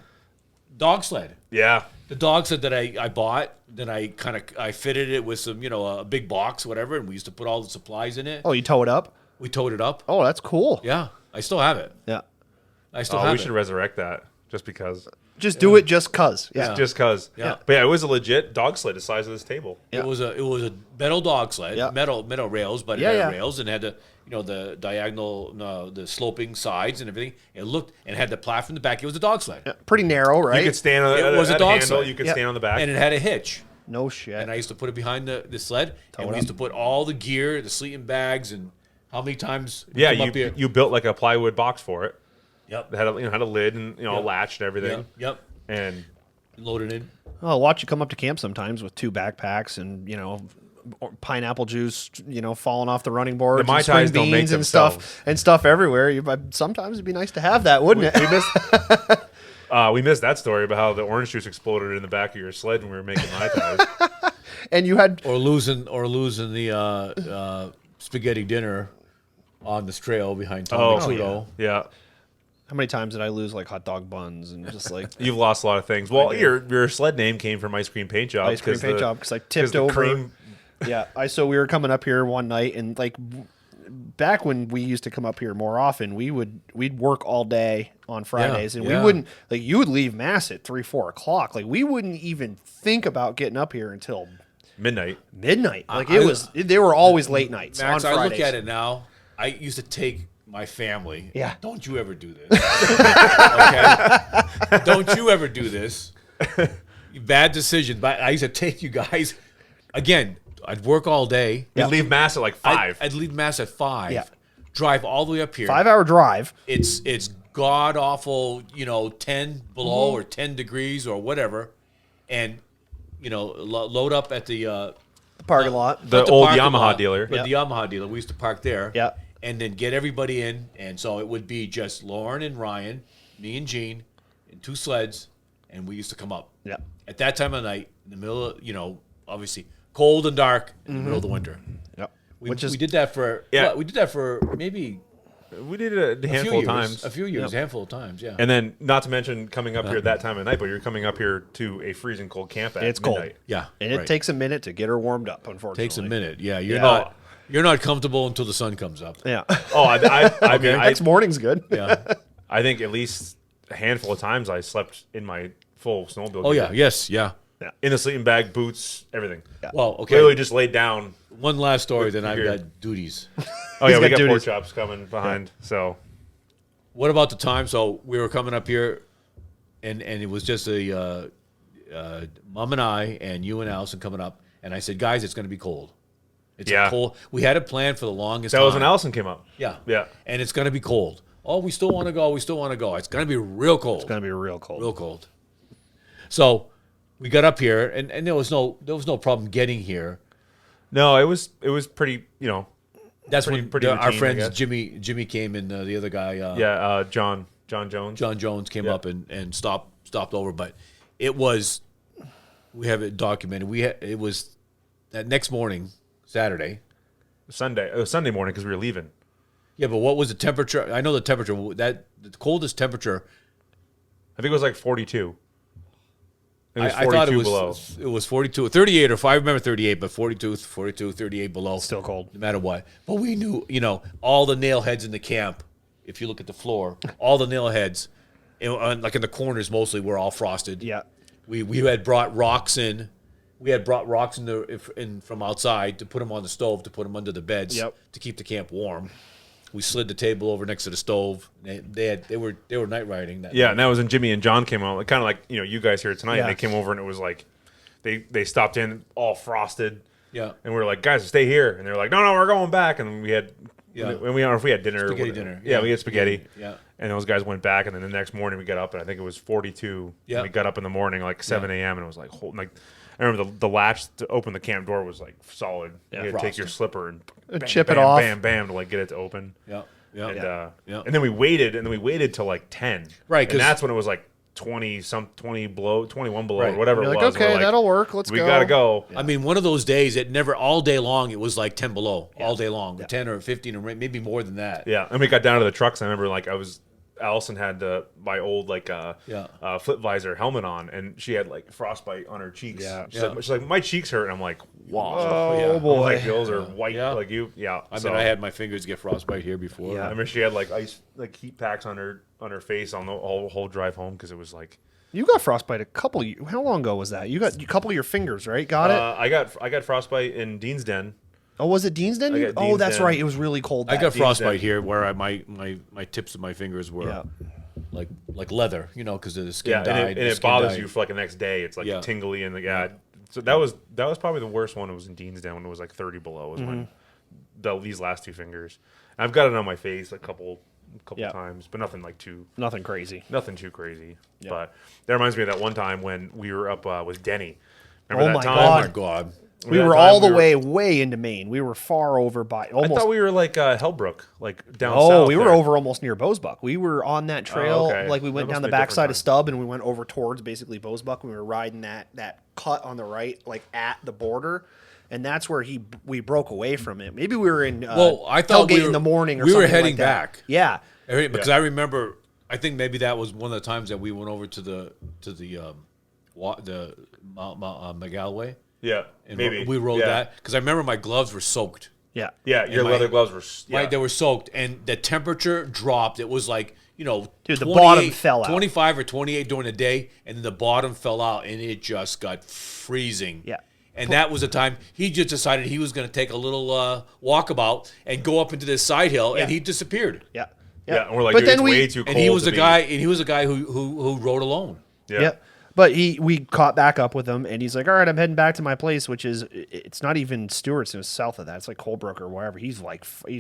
dog sled. Yeah. The dog sled that I bought, then I fitted it with some a big box, whatever, and we used to put all the supplies in it. Oh, you tow it up? We towed it up. Oh, that's cool. Yeah, I still have it. Yeah. I still have it. We should resurrect that just because. Just do it just cause. Yeah. Just cause. Yeah. But it was a legit dog sled the size of this table. Yeah. It was a metal dog sled, metal rails, but it had rails and had the diagonal, the sloping sides and everything. It looked and had the platform in the back. It was a dog sled. Yeah. Pretty narrow, right? You could stand on it was a dog handle. sled. You could stand on the back, and it had a hitch. No shit. And I used to put it behind the sled, and we used to put all the gear, the sleeping bags, and how many times? You built like a plywood box for it. Yep. It had a lid and a latch and everything. Yep. And loaded in. I'll watch you come up to camp sometimes with 2 backpacks and pineapple juice, falling off the running boards, the Mai Tais don't make stuff everywhere. Sometimes it'd be nice to have that, wouldn't it? We missed that story about how the orange juice exploded in the back of your sled when we were making Mai Tais. And you had losing the spaghetti dinner on this trail behind Tom Pluto. Yeah. How many times did I lose like hot dog buns and just like You've lost a lot of things. Well, your sled name came from Ice Cream Paint Job. ice cream paint job because I tipped over. Cream. Yeah, so we were coming up here one night and like back when we used to come up here more often, we'd work all day on Fridays and we wouldn't like you would leave mass at 3-4 o'clock. Like we wouldn't even think about getting up here until midnight. Like they were always late nights. Max, on Fridays. I look at it now. I used to take my family. Yeah. Don't you ever do this. Okay? Don't you ever do this. Bad decision. But I used to take you guys again. I'd work all day. You'd leave mass at like 5. I'd leave mass at 5. Yeah. Drive all the way up here. 5-hour drive. It's god awful, 10 below or 10 degrees or whatever, and load up at the parking lot. The old Yamaha dealer. But the Yamaha dealer, we used to park there. Yeah. And then get everybody in, and so it would be just Lauren and Ryan, me and Gene, and 2 sleds, and we used to come up. Yeah. At that time of night, in the middle of, obviously cold and dark in the middle of the winter. Yep. We did that for we did that for maybe We did it a handful of times. A few years, a handful of times, yeah. And then, not to mention coming up here at that time of night, but you're coming up here to a freezing cold camp at It's midnight. cold. Yeah. And it takes a minute to get her warmed up, unfortunately. Takes a minute. Yeah, you're not comfortable until the sun comes up. Yeah. Oh, I mean, Next morning's good. Yeah. I think at least a handful of times I slept in my full snowmobile. Oh, gear. yeah. Yes. Yeah. In the sleeping bag, boots, everything. Yeah. Well, okay. Literally just laid down. One last story, then I've Here. got duties. Oh, yeah, we got got pork duties. chops coming behind. So, What about the time? So we were coming up here, and it was just Mom and I and you and Allison coming up, and I said, guys, it's going to be cold. It's cold. We had a plan for the longest time. that was when Allison came up. Yeah. Yeah. And it's going to be cold. Oh, we still want to go. We still want to go. It's going to be real cold. It's going to be real cold. Real cold. So we got up here, and there was no problem getting here. No, it was pretty, That's Pretty when routine, our I friends guess. Jimmy came and the other guy John Jones. John Jones came Yeah. up and stopped over, but it was, we have it documented. It was that next morning, Saturday. Sunday morning because we were leaving. Yeah, but what was the temperature? I know the temperature. The coldest temperature. I think it was like 42. It was I thought it was below. it was 42, 38, or if I remember 38, but 42, 38 below. Still cold. No matter what. But we knew, all the nail heads in the camp, if you look at the floor, all the nail heads, like in the corners mostly, were all frosted. Yeah. We had brought rocks in. We had brought rocks in from outside to put them on the stove, to put them under the beds to keep the camp warm. We slid the table over next to the stove. They were night riding that. Yeah, night. and that was when Jimmy and John came out, kind of like you guys here tonight. Yeah. And they came over and it was like they stopped in all frosted. Yeah. And we were like, guys, stay here. And they were like, no, we're going back. And we had Yeah. and we don't know if we had dinner. Spaghetti or whatever. dinner. Yeah, we had spaghetti. Yeah. And those guys went back, and then the next morning we got up, and I think it was 42. Yeah. And we got up in the morning like 7 a.m. and it was like I remember the latch to open the camp door was like solid. Yeah, you had to take your slipper and Chip it bam, off. Bam, bam to like get it to open. Yeah. Yeah. And, Yeah. and then we waited till like 10. Right, 'cause- And that's when it was like 20 below, 21 below, Right. or whatever You're it like, was. okay, We're that'll work. Let's we go. gotta go. I mean, one of those days, it never, all day long, it was like 10 below, all day long, 10 or 15 or maybe more than that. Yeah, and we got down to the trucks. I remember Allison had my old flip visor helmet on, and she had like frostbite on her cheeks. Yeah. She's like, my cheeks hurt, and I'm like, wow. Oh, Yeah. I was boy. like, those are white, Yeah. like you. Yeah, I mean, I had my fingers get frostbite here before. Yeah. I remember she had like ice, like heat packs on her face on the whole drive home because it was like. You got frostbite how long ago was that? You got a couple of your fingers, right? Got it? I got frostbite in Dean's Den. Oh, was it Dean's Den? I got Oh, Dean's that's Den. right. It was really cold. I got that day. frostbite here where my tips of my fingers were Yeah. like leather, because the skin Yeah, died. and the it skin bothers died. you for like the next day. It's like Yeah. tingly and So that was probably the worst one. It was in Dean's Den when it was like 30 below. Was when these last two fingers. And I've got it on my face a couple Yeah. times, but nothing Nothing crazy. too crazy. Yeah. But that reminds me of that one time when we were up with Denny. Remember Oh that my time? Oh God. my God. We That were time all the we were- way into Maine. We were far over by I almost. thought we were like Hellbrook, like down Oh, south. we were there. over almost near Bosebuck. We were on that trail, okay. like we went That down must the be a different backside time. of Stubb, and we went over towards basically Bosebuck. We were riding that cut on the right, like at the border, and that's where we broke away from it. Maybe we were in Well, I thought tailgate we were- in the morning. Or we were something heading like that. back. Yeah, Because I remember I think maybe that was one of the times that we went over to the McGalloway. Yeah, And maybe we rode that because I remember my gloves were soaked. Yeah. Yeah, your leather gloves were Right, they were soaked, and the temperature dropped. It was like, dude, the bottom fell out. 25 or 28 during the day, and then the bottom fell out, and it just got freezing. Yeah. And that was the time he just decided he was going to take a little walkabout and go up into this side hill, and he disappeared. Yeah. Yeah, and we're like, but dude, then it's way too cold. And he was a guy, who rode alone. Yeah. But we caught back up with him, and he's like, all right, I'm heading back to my place, which is, it's not even Stewart's, it's south of that. It's like Colebrook or wherever. He's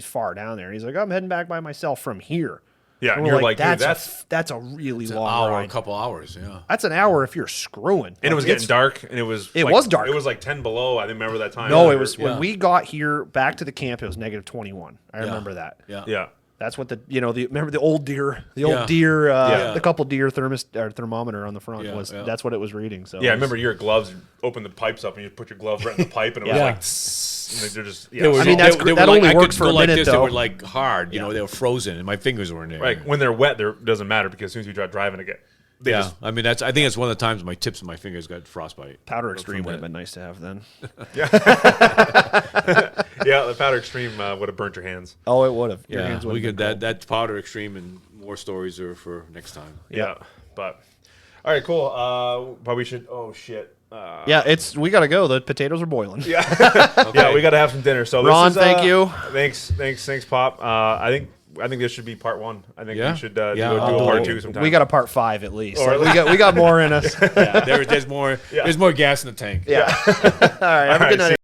far down there. And he's like, I'm heading back by myself from here. Yeah, and you're like, dude, that's a really long hour, ride. a couple hours, yeah. That's an hour if you're screwing. And it was getting dark, and it was dark. It was like 10 below. I remember that time. No, it was when we got here back to the camp, it was negative 21. I remember that. Yeah. That's what remember the old deer, the couple deer thermometer on the front was. Yeah. That's what it was reading. So I remember your gloves. You opened the pipes up and you put your glove right in the pipe, and it was like, and they're just. Yeah. I mean, that only works for a minute though. They were like hard, they were frozen, and my fingers were in there. Right, when they're wet, it doesn't matter because as soon as you try driving again. I mean, I think it's one of the times my tips of my fingers got frostbite. Powder Extreme would have been nice to have then. Yeah, the Powder Extreme would have burnt your hands. Oh, it would have. Your hands we could that Powder Extreme and more stories are for next time. Yeah, but all right, cool. But we should. Oh shit. We gotta go. The potatoes are boiling. Yeah, yeah, we gotta have some dinner. So Ron, this is, thank you. Thanks, Pop. I think this should be part 1. I think we should do a part 2 sometime. We got a part 5 at least. We got more in us. There's more gas in the tank. Yeah. All right. Have a good night.